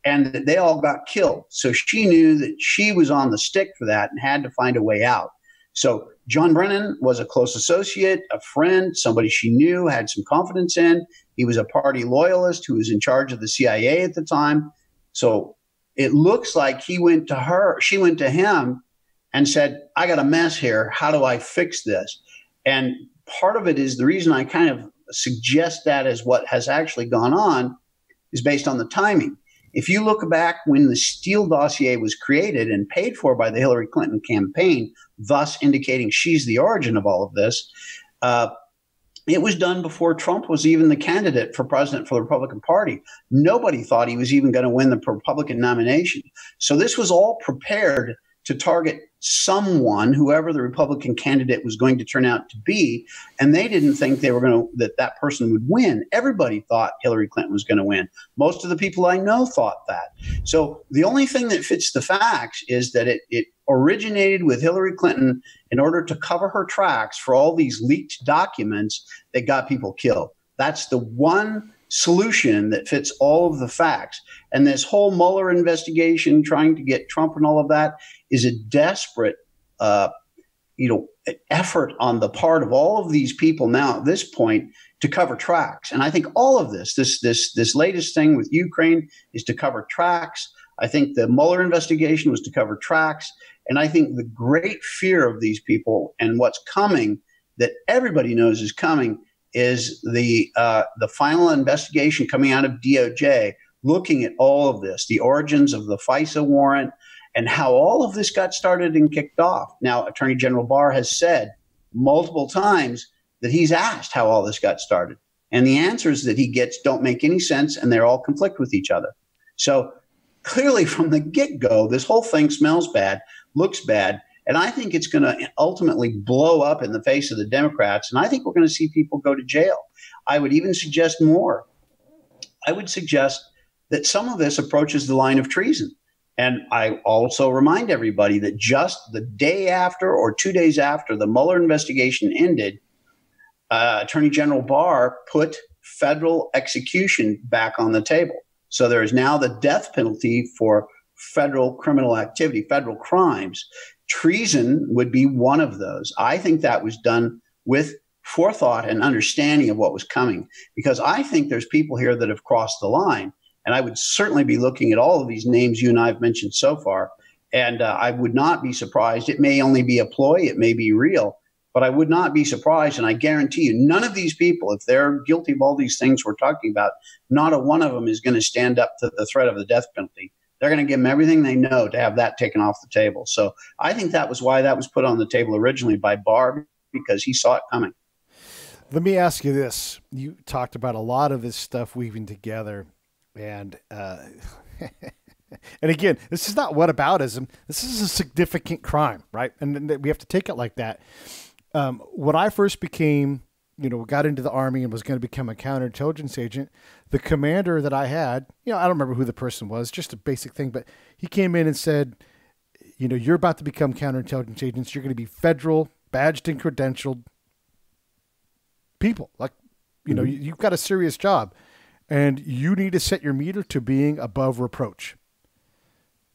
and that they all got killed. So she knew that she was on the stick for that and had to find a way out. So John Brennan was a close associate, a friend, somebody she knew, had some confidence in. He was a party loyalist who was in charge of the CIA at the time. So it looks like she went to him and said, I got a mess here. How do I fix this? And part of it is the reason I kind of suggest that as what has actually gone on is based on the timing. If you look back when the Steele dossier was created and paid for by the Hillary Clinton campaign, thus indicating she's the origin of all of this, it was done before Trump was even the candidate for president for the Republican Party. Nobody thought he was even going to win the Republican nomination. So this was all prepared to target someone, whoever the Republican candidate was going to turn out to be, and they didn't think that person would win. Everybody thought Hillary Clinton was going to win. Most of the people I know thought that. So the only thing that fits the facts is that it originated with Hillary Clinton in order to cover her tracks for all these leaked documents that got people killed. That's the one solution that fits all of the facts. And this whole Mueller investigation, trying to get Trump and all of that, is a desperate, effort on the part of all of these people now at this point to cover tracks. And I think all of this latest thing with Ukraine is to cover tracks. I think the Mueller investigation was to cover tracks. And I think the great fear of these people and what's coming that everybody knows is coming is the final investigation coming out of DOJ, looking at all of this, the origins of the FISA warrant, and how all of this got started and kicked off. Now, Attorney General Barr has said multiple times that he's asked how all this got started. And the answers that he gets don't make any sense, and they're all conflict with each other. So clearly from the get-go, this whole thing smells bad, looks bad, and I think it's going to ultimately blow up in the face of the Democrats, and I think we're going to see people go to jail. I would even suggest more. I would suggest that some of this approaches the line of treason. And I also remind everybody that just the day after or 2 days after the Mueller investigation ended, Attorney General Barr put federal execution back on the table. So there is now the death penalty for federal criminal activity, federal crimes. Treason would be one of those. I think that was done with forethought and understanding of what was coming, because I think there's people here that have crossed the line. And I would certainly be looking at all of these names you and I have mentioned so far. And I would not be surprised. It may only be a ploy. It may be real. But I would not be surprised. And I guarantee you, none of these people, if they're guilty of all these things we're talking about, not a one of them is going to stand up to the threat of the death penalty. They're going to give them everything they know to have that taken off the table. So I think that was why that was put on the table originally by Barr, because he saw it coming. Let me ask you this. You talked about a lot of this stuff weaving together. And and again, this is not whataboutism. This is a significant crime, right? And we have to take it like that. When I first got into the Army and was going to become a counterintelligence agent, the commander that I had, I don't remember who the person was, just a basic thing, but he came in and said, you're about to become counterintelligence agents. You're going to be federal, badged and credentialed people. Like, you've got a serious job. And you need to set your meter to being above reproach.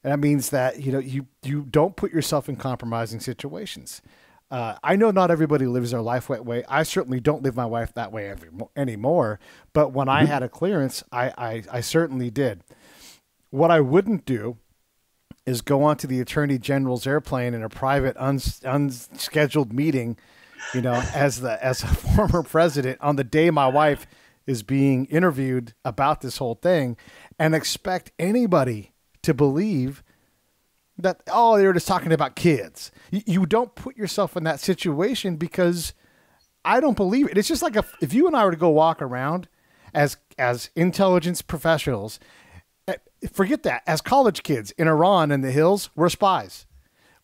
And that means that, you don't put yourself in compromising situations. I know not everybody lives their life that way. I certainly don't live my life that way anymore. But when I had a clearance, I certainly did. What I wouldn't do is go onto the Attorney General's airplane in a private, unscheduled meeting, you know, as a former president on the day my wife is being interviewed about this whole thing, and expect anybody to believe that, oh, they were just talking about kids. You don't put yourself in that situation, because I don't believe it. It's just like if you and I were to go walk around as intelligence professionals, forget that. As college kids in Iran in the hills, we're spies.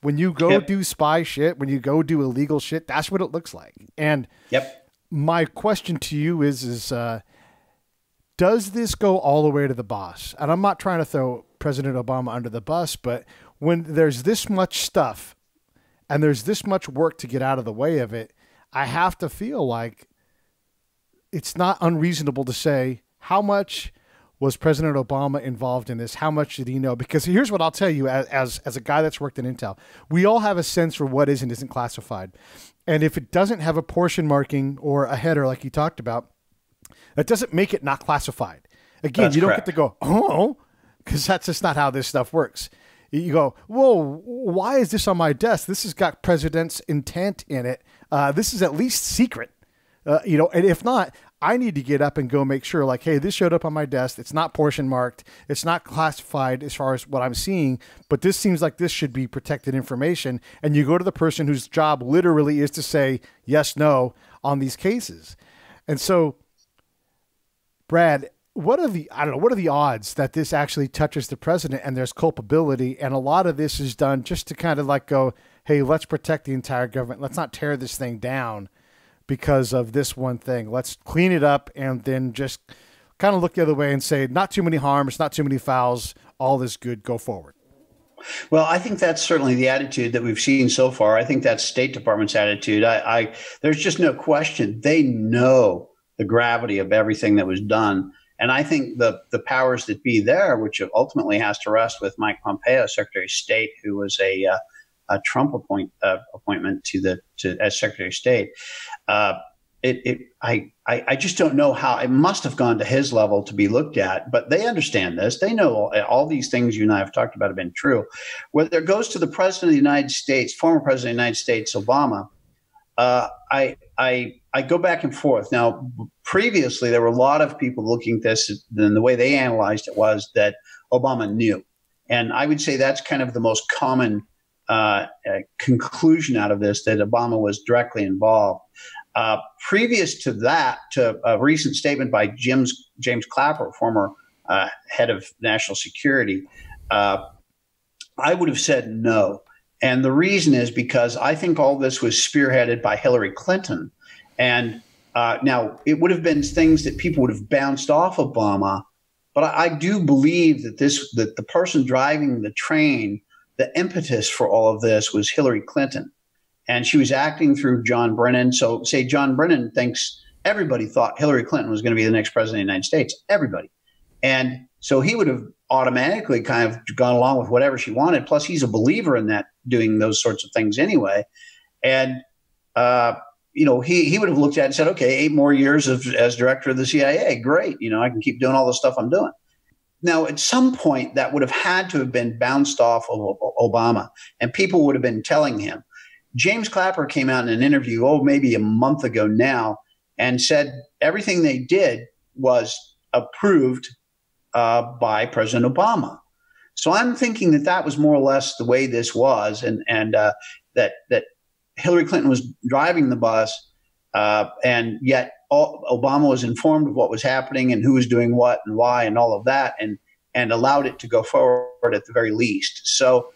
When you go do spy shit, when you go do illegal shit, that's what it looks like. And my question to you is does this go all the way to the boss? And I'm not trying to throw President Obama under the bus, but when there's this much stuff and there's this much work to get out of the way of it, I have to feel like it's not unreasonable to say, how much was President Obama involved in this? How much did he know? Because here's what I'll tell you, as a guy that's worked in Intel, we all have a sense for what is and isn't classified. And if it doesn't have a portion marking or a header like you talked about, that doesn't make it not classified. Again, that's you don't correct. Get to go, oh, because that's just not how this stuff works. You go, whoa, why is this on my desk? This has got president's intent in it. This is at least secret. You know, and if not, I need to get up and go make sure, like, hey, this showed up on my desk. It's not portion marked. It's not classified as far as what I'm seeing, but this seems like this should be protected information. And you go to the person whose job literally is to say yes, no on these cases. And so, Brad, what are the odds that this actually touches the president and there's culpability? And a lot of this is done just to kind of like go, hey, let's protect the entire government. Let's not tear this thing down because of this one thing. Let's clean it up and then just kind of look the other way and say, not too many harms, not too many fouls, all is good, go forward. Well, I think that's certainly the attitude that we've seen so far. I think that's State Department's attitude. There's just no question. They know the gravity of everything that was done. And I think the powers that be there, which ultimately has to rest with Mike Pompeo, Secretary of State, who was a Trump appointment as Secretary of State. I just don't know how it must have gone to his level to be looked at, but they understand this. They know all these things you and I have talked about have been true. Whether it goes to the President of the United States, former President of the United States, Obama, I go back and forth. Now, previously, there were a lot of people looking at this, and the way they analyzed it was that Obama knew. And I would say that's kind of the most common conclusion out of this, that Obama was directly involved. Previous to that, to a recent statement by James Clapper, former head of national security, I would have said no. And the reason is because I think all this was spearheaded by Hillary Clinton. And now it would have been things that people would have bounced off Obama. But I do believe that that the person driving the train, the impetus for all of this was Hillary Clinton. And she was acting through John Brennan. So say John Brennan everybody thought Hillary Clinton was going to be the next president of the United States. Everybody. And so he would have automatically kind of gone along with whatever she wanted. Plus, he's a believer in that, doing those sorts of things anyway. And, he would have looked at it and said, okay, 8 more years as director of the CIA. Great. I can keep doing all the stuff I'm doing. Now, at some point, that would have had to have been bounced off of Obama, and people would have been telling him. James Clapper came out in an interview, maybe a month ago now, and said everything they did was approved by President Obama. So I'm thinking that was more or less the way this was, and that Hillary Clinton was driving the bus, and yet Obama was informed of what was happening and who was doing what and why and all of that, and allowed it to go forward at the very least. So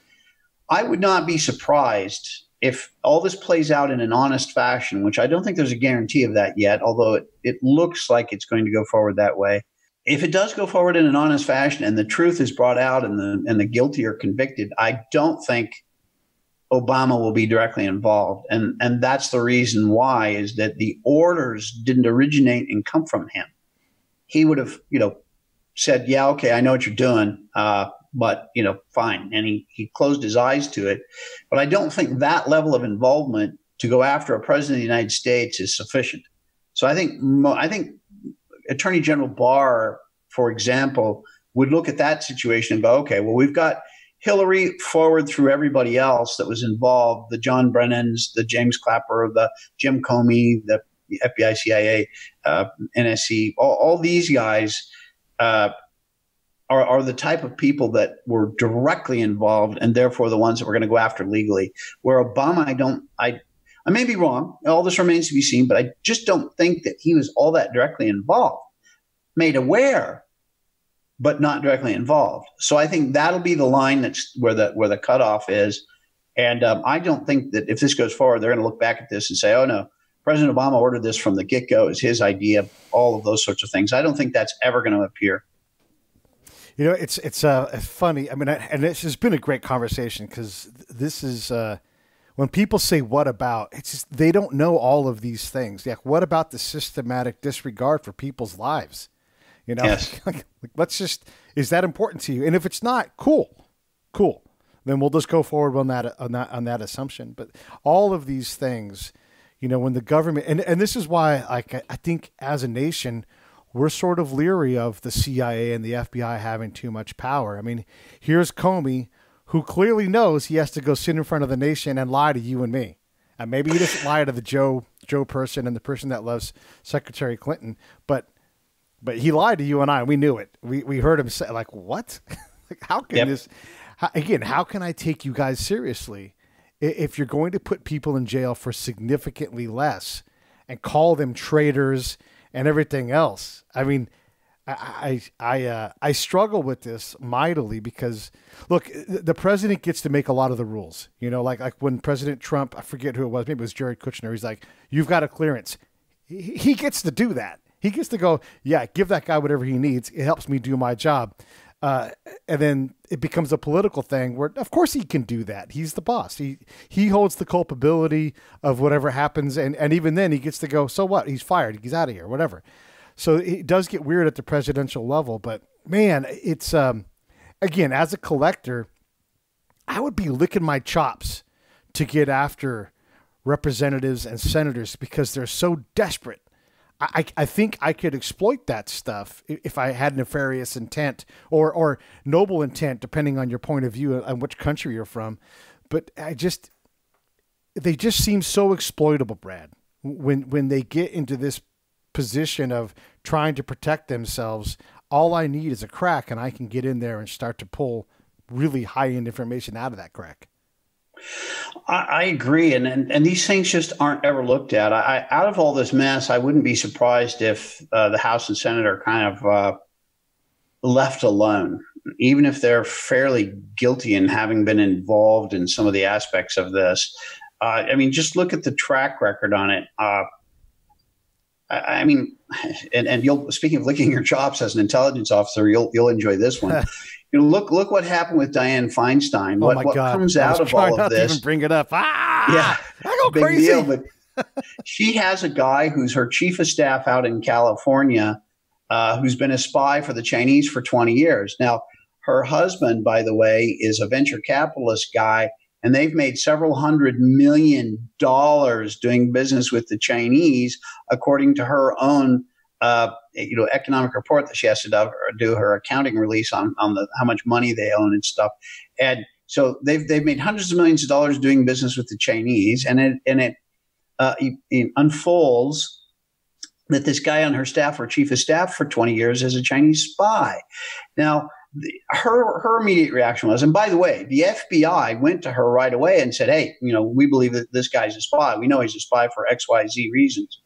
I would not be surprised if all this plays out in an honest fashion, which I don't think there's a guarantee of that yet, although it looks like it's going to go forward that way. If it does go forward in an honest fashion and the truth is brought out and the guilty are convicted, I don't think Obama will be directly involved. And that's the reason why, is that the orders didn't originate and come from him. He would have, said, yeah, okay, I know what you're doing, but, fine. And he closed his eyes to it. But I don't think that level of involvement to go after a president of the United States is sufficient. So I think Attorney General Barr, for example, would look at that situation and go, okay, well, we've got Hillary forward through everybody else that was involved, the John Brennans, the James Clapper, the Jim Comey, the FBI, CIA, NSC, all these guys are the type of people that were directly involved and therefore the ones that we're going to go after legally. Where Obama, I may be wrong. All this remains to be seen, but I just don't think that he was all that directly involved. Made aware, but not directly involved. So I think that'll be the line that's where the cutoff is. And I don't think that if this goes forward, they're going to look back at this and say, oh, no, President Obama ordered this from the get-go. It's his idea, all of those sorts of things. I don't think that's ever going to appear. You know, it's funny. I mean, and this has been a great conversation because this is when people say "what about," it's just they don't know all of these things. Yeah, what about the systematic disregard for people's lives? You know, yes. Let's just, is that important to you? And if it's not, cool. Then we'll just go forward on that assumption. But all of these things, you know, when the government, and this is why I think as a nation, we're sort of leery of the CIA and the FBI having too much power. I mean, here's Comey, who clearly knows he has to go sit in front of the nation and lie to you and me. And maybe he doesn't lie to the Joe person and the person that loves Secretary Clinton, but he lied to you and I. We knew it. We heard him say, like, what? Like, how can this? How can I take you guys seriously if you're going to put people in jail for significantly less and call them traitors and everything else? I mean, I struggle with this mightily because, look, the president gets to make a lot of the rules. You know, like when President Trump, I forget who it was, maybe it was Jared Kushner. He's like, you've got a clearance. He gets to do that. He gets to go, yeah, give that guy whatever he needs. It helps me do my job. And then it becomes a political thing where, of course, he can do that. He's the boss. He holds the culpability of whatever happens. And even then he gets to go, so what? He's fired. He's out of here, whatever. So it does get weird at the presidential level. But, man, it's, again, as a collector, I would be licking my chops to get after representatives and senators because they're so desperate. I think I could exploit that stuff if I had nefarious intent or noble intent, depending on your point of view and which country you're from. But they just seem so exploitable, Brad, when they get into this position of trying to protect themselves. All I need is a crack and I can get in there and start to pull really high-end information out of that crack. I agree, and these things just aren't ever looked at. Out of all this mess, I wouldn't be surprised if the House and Senate are kind of left alone, even if they're fairly guilty in having been involved in some of the aspects of this. I mean, just look at the track record on it. I mean, and you'll, speaking of licking your chops as an intelligence officer, you'll enjoy this one. You know, look what happened with Dianne Feinstein. Oh my God. What comes out of all of this? Even bring it up. Yeah, I go big crazy. deal, but she has a guy who's her chief of staff out in California, who's been a spy for the Chinese for 20 years. Now, her husband, by the way, is a venture capitalist guy, and they've made several $100 million doing business with the Chinese, according to her own economic report that she has to do her accounting release on how much money they own and stuff. And so they've made hundreds of millions of dollars doing business with the Chinese, and it unfolds that this guy on her staff, or chief of staff for 20 years, is a Chinese spy. Now, her immediate reaction was, and by the way, the FBI went to her right away and said, hey, we believe that this guy's a spy. We know he's a spy for XYZ reasons.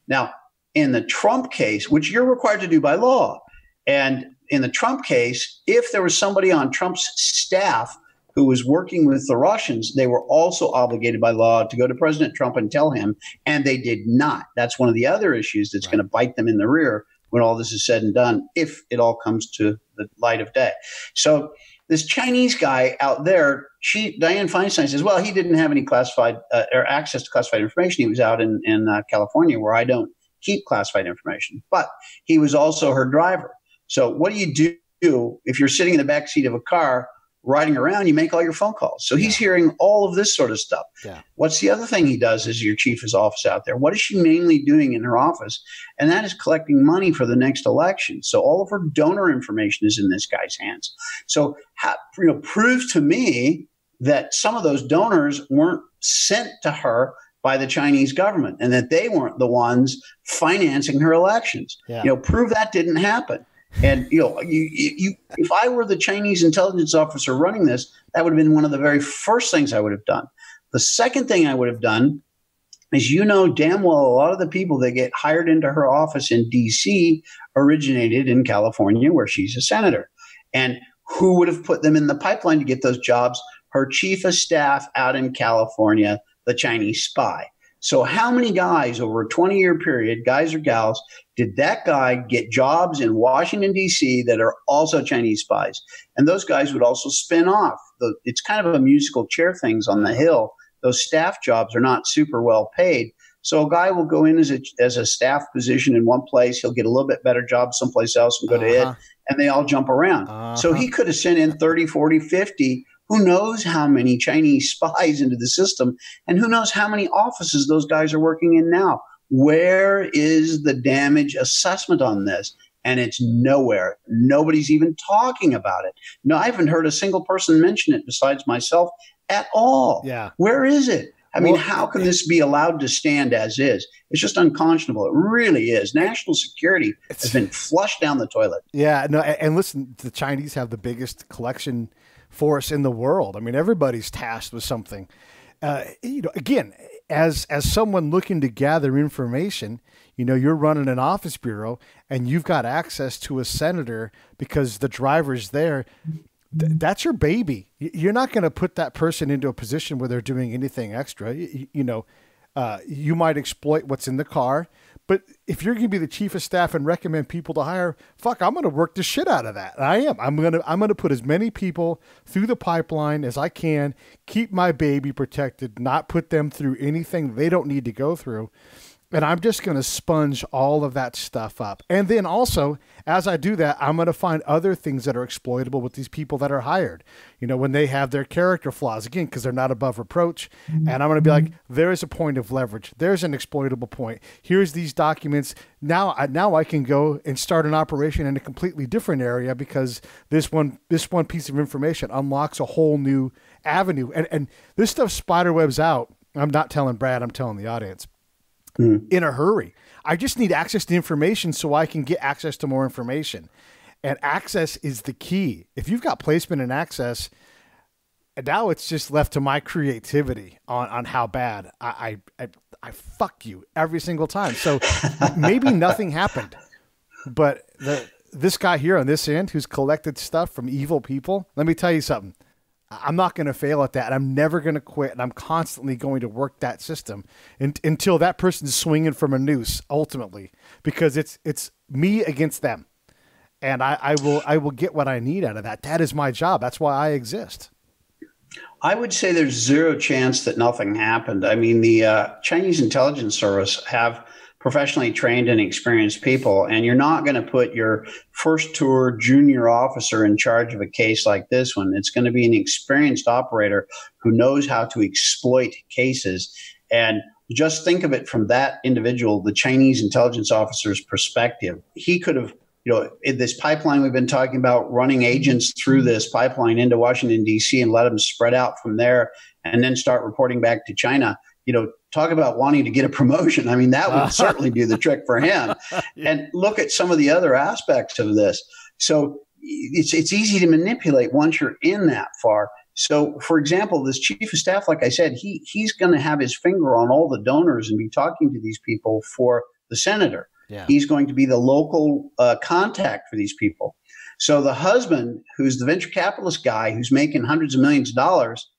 Now, in the Trump case, which you're required to do by law, and in the Trump case, if there was somebody on Trump's staff who was working with the Russians, they were also obligated by law to go to President Trump and tell him, and they did not. That's one of the other issues that's going to bite them in the rear when all this is said and done, if it all comes to the light of day. So this Chinese guy out there, Dianne Feinstein says, well, he didn't have any classified or access to classified information. He was out in California, where I don't keep classified information, but he was also her driver. So what do you do if you're sitting in the back seat of a car riding around, you make all your phone calls. So he's hearing all of this sort of stuff. Yeah. What's the other thing he does as your chief of office out there? What is she mainly doing in her office? And that is collecting money for the next election. So all of her donor information is in this guy's hands. So prove to me that some of those donors weren't sent to her by the Chinese government and that they weren't the ones financing her elections. Yeah. Prove that didn't happen. And if I were the Chinese intelligence officer running this, that would have been one of the very first things I would have done. The second thing I would have done is, damn well, a lot of the people that get hired into her office in D.C. originated in California, where she's a senator. And who would have put them in the pipeline to get those jobs? Her chief of staff out in California, the Chinese spy. So how many guys over a 20-year period, guys or gals, did that guy get jobs in Washington, D.C. that are also Chinese spies? And those guys would also spin off. It's kind of a musical chair things on the Hill. Those staff jobs are not super well paid. So a guy will go in as a staff position in one place. He'll get a little bit better job someplace else and go to it. And they all jump around. So he could have sent in 30, 40, 50 who knows how many Chinese spies into the system, and who knows how many offices those guys are working in now. Where is the damage assessment on this? And it's nowhere. Nobody's even talking about it. No, I haven't heard a single person mention it besides myself at all. Yeah. Where is it? I mean, how can this be allowed to stand as is? It's just unconscionable. It really is. National security has been flushed down the toilet. Yeah. No. And listen, the Chinese have the biggest collection force in the world. I mean, everybody's tasked with something. Again, as someone looking to gather information, you're running an office bureau and you've got access to a senator because the driver's there. That's your baby. You're not going to put that person into a position where they're doing anything extra. You might exploit what's in the car, but if you're going to be the chief of staff and recommend people to hire, I'm going to work the shit out of that. And I am. I'm going to put as many people through the pipeline as I can, keep my baby protected, not put them through anything they don't need to go through. And I'm just going to sponge all of that stuff up. And then also, as I do that, I'm going to find other things that are exploitable with these people that are hired. When they have their character flaws, again, because they're not above reproach. And I'm going to be like, there is a point of leverage. There's an exploitable point. Here's these documents. Now I can go and start an operation in a completely different area because this one piece of information unlocks a whole new avenue. And this stuff spiderwebs out. I'm not telling Brad, I'm telling the audience. In a hurry. I just need access to information so I can get access to more information. And access is the key. If you've got placement and access, now it's just left to my creativity on how bad I fuck you every single time. So maybe nothing happened, but this guy here on this end who's collected stuff from evil people, let me tell you something. I'm not going to fail at that. And I'm never going to quit. And I'm constantly going to work that system until that person's swinging from a noose, ultimately, because it's me against them. And I will get what I need out of that. That is my job. That's why I exist. I would say there's zero chance that nothing happened. I mean, the Chinese intelligence service have professionally trained and experienced people, and you're not going to put your first tour junior officer in charge of a case like this one. It's going to be an experienced operator who knows how to exploit cases. And just think of it from that individual, the Chinese intelligence officer's perspective. He could have, in this pipeline we've been talking about, running agents through this pipeline into Washington, D.C. and let them spread out from there and then start reporting back to China. Talk about wanting to get a promotion. I mean, that would certainly do the trick for him. Yeah. And look at some of the other aspects of this. So it's easy to manipulate once you're in that far. So, for example, this chief of staff, like I said, he's going to have his finger on all the donors and be talking to these people for the senator. Yeah. He's going to be the local contact for these people. So the husband, who's the venture capitalist guy who's making hundreds of millions of dollars,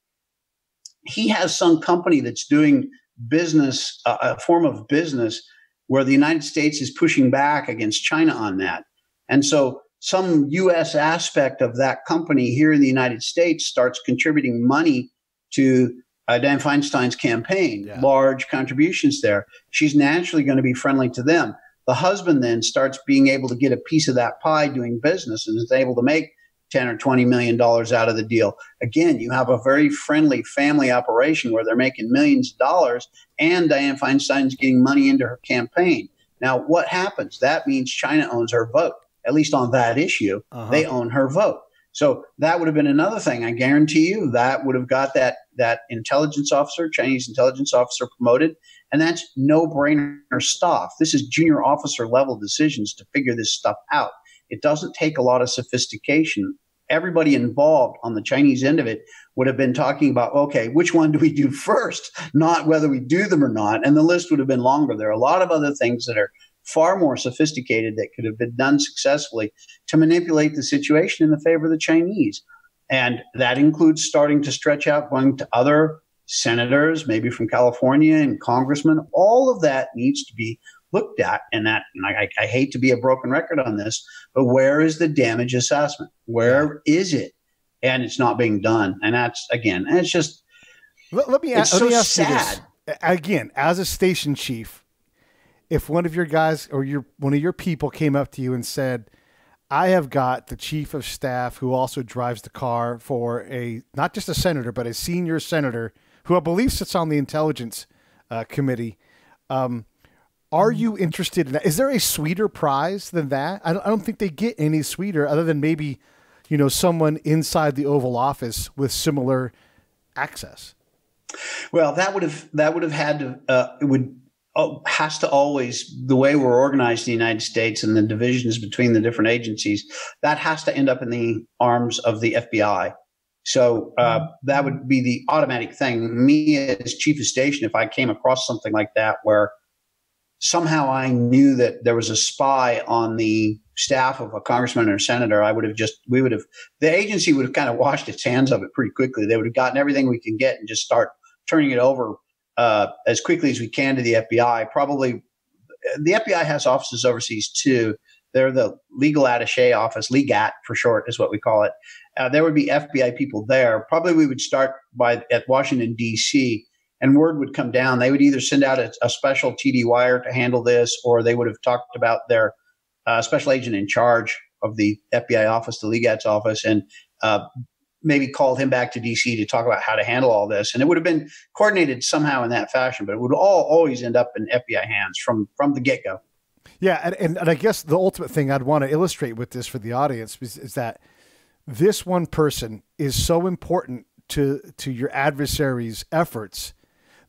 he has some company that's doing business, a form of business where the United States is pushing back against China on that. And so some U.S. aspect of that company here in the United States starts contributing money to Dianne Feinstein's campaign, large contributions there. She's naturally going to be friendly to them. The husband then starts being able to get a piece of that pie doing business and is able to make 10 or $20 million out of the deal. Again, you have a very friendly family operation where they're making millions of dollars, and Dianne Feinstein's getting money into her campaign. Now, what happens? That means China owns her vote, at least on that issue. They own her vote. So that would have been another thing. I guarantee you that would have got that intelligence officer, Chinese intelligence officer, promoted. And that's no-brainer stuff. This is junior officer level decisions to figure this stuff out. It doesn't take a lot of sophistication. Everybody involved on the Chinese end of it would have been talking about, okay, which one do we do first, not whether we do them or not. And the list would have been longer. There are a lot of other things that are far more sophisticated that could have been done successfully to manipulate the situation in the favor of the Chinese. And that includes starting to stretch out, going to other senators, maybe from California and congressmen. All of that needs to be looked at. And I hate to be a broken record on this, but where is the damage assessment? Where is it? And it's not being done. And that's, again, and it's just, let me ask sad. You this. Again, as a station chief, if one of your guys or one of your people came up to you and said, I have got the chief of staff who also drives the car for not just a senator, but a senior senator who I believe sits on the intelligence committee. Are you interested in that? Is there a sweeter prize than that? I don't think they get any sweeter other than maybe, someone inside the Oval Office with similar access. Well, that would have had to, has to always, the way we're organized in the United States and the divisions between the different agencies, that has to end up in the arms of the FBI. So that would be the automatic thing. Me as chief of station, if I came across something like that where somehow I knew that there was a spy on the staff of a congressman or a senator, the agency would have kind of washed its hands of it pretty quickly. They would have gotten everything we can get and just start turning it over as quickly as we can to the FBI. Probably the FBI has offices overseas too. They're the legal attaché office, LEGAT for short is what we call it. There would be FBI people there. Probably we would start at Washington, D.C., and word would come down. They would either send out a special TD wire to handle this, or they would have talked about their special agent in charge of the FBI office, the LEGAT's office, and maybe called him back to D.C. to talk about how to handle all this. And it would have been coordinated somehow in that fashion, but it would always end up in FBI hands from the get-go. Yeah, and I guess the ultimate thing I'd want to illustrate with this for the audience is that this one person is so important to your adversary's efforts.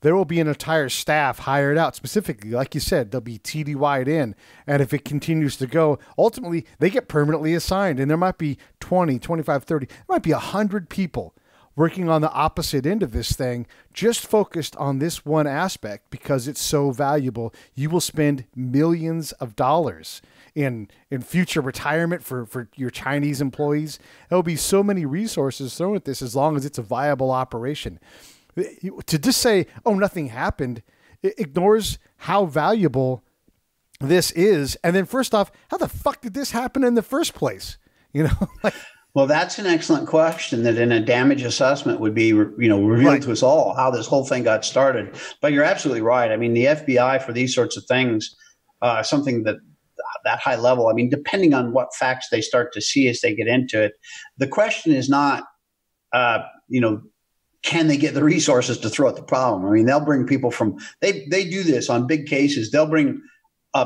There will be an entire staff hired out specifically. Like you said, they'll be TDY'd in. And if it continues to go, ultimately, they get permanently assigned. And there might be 20, 25, 30, there might be 100 people working on the opposite end of this thing, just focused on this one aspect because it's so valuable. You will spend millions of dollars in future retirement for your Chinese employees. There'll be so many resources thrown at this as long as it's a viable operation. To just say, oh, nothing happened, it ignores how valuable this is. And then first off, how the fuck did this happen in the first place? Well, that's an excellent question that in a damage assessment would be, revealed to us all how this whole thing got started. But you're absolutely right. I mean, the FBI for these sorts of things, something that high level, I mean, depending on what facts they start to see as they get into it, the question is not, can they get the resources to throw at the problem? I mean, they'll bring people they do this on big cases. They'll bring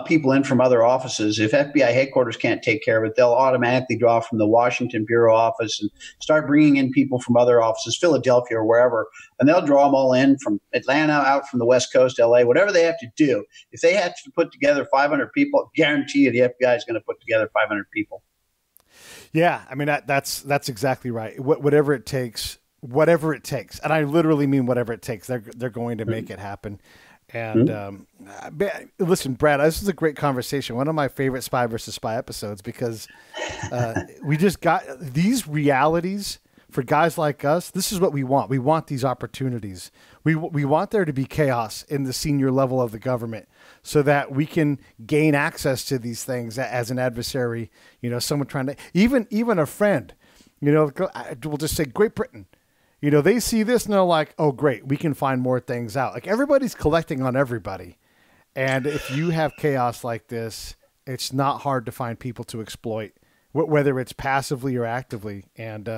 people in from other offices. If FBI headquarters can't take care of it, they'll automatically draw from the Washington Bureau office and start bringing in people from other offices, Philadelphia or wherever, and they'll draw them all in from Atlanta, out from the West Coast, LA, whatever they have to do. If they have to put together 500 people, I guarantee you the FBI is going to put together 500 people. Yeah, I mean, that's exactly right. Whatever it takes. And I literally mean whatever it takes. They're going to make it happen. And listen, Brad, this is a great conversation. One of my favorite Spy versus Spy episodes because we just got these realities for guys like us. This is what we want. We want these opportunities. We want there to be chaos in the senior level of the government so that we can gain access to these things as an adversary, someone trying to, even a friend, we'll just say Great Britain. They see this and they're like, oh, great, we can find more things out. Like everybody's collecting on everybody. And if you have chaos like this, it's not hard to find people to exploit whether it's passively or actively, and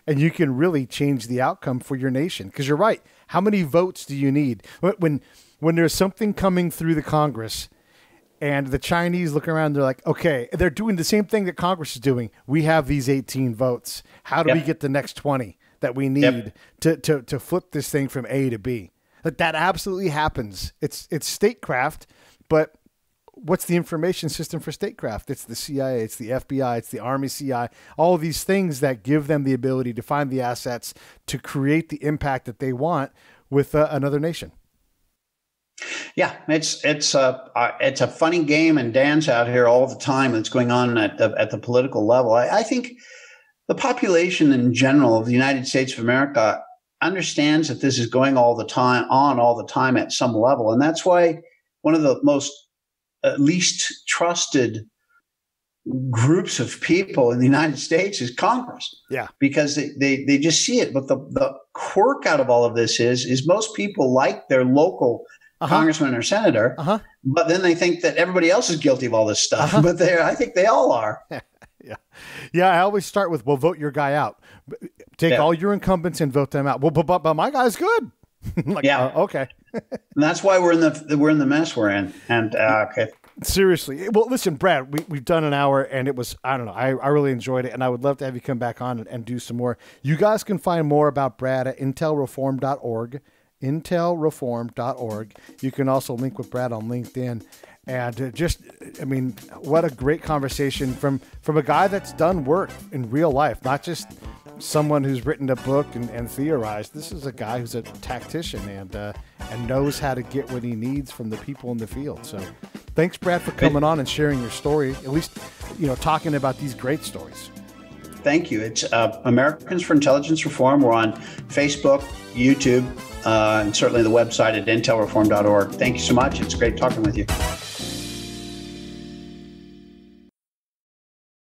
you can really change the outcome for your nation. Because you're right. How many votes do you need when there's something coming through the Congress? And the Chinese look around, they're like, okay, they're doing the same thing that Congress is doing. We have these 18 votes. How do we get the next 20 that we need to flip this thing from A to B? That absolutely happens. It's statecraft, but what's the information system for statecraft? It's the CIA, it's the FBI, it's the Army CI, all of these things that give them the ability to find the assets to create the impact that they want with another nation. Yeah, it's a funny game and dance out here all the time that's going on at the political level. I think the population in general of the United States of America understands that this is going all the time at some level, and that's why one of the most least trusted groups of people in the United States is Congress. Yeah, because they just see it. But the quirk out of all of this is most people like their local congressman or senator, but then they think that everybody else is guilty of all this stuff. But I think they all are. Yeah. I always start with, well, vote your guy out. Take all your incumbents and vote them out. Well, but my guy's good. Okay. And that's why we're in the mess we're in. And okay. Seriously. Well, listen, Brad, we've done an hour, and it was, I don't know, I really enjoyed it, and I would love to have you come back on and do some more. You guys can find more about Brad at intelreform.org. intelreform.org. You can also link with Brad on LinkedIn. And what a great conversation from a guy that's done work in real life, not just someone who's written a book and theorized. This is a guy who's a tactician and knows how to get what he needs from the people in the field. So thanks, Brad, for coming on and sharing your story, at least, talking about these great stories. Thank you. It's Americans for Intelligence Reform. We're on Facebook, YouTube, and certainly the website at intelreform.org. Thank you so much. It's great talking with you.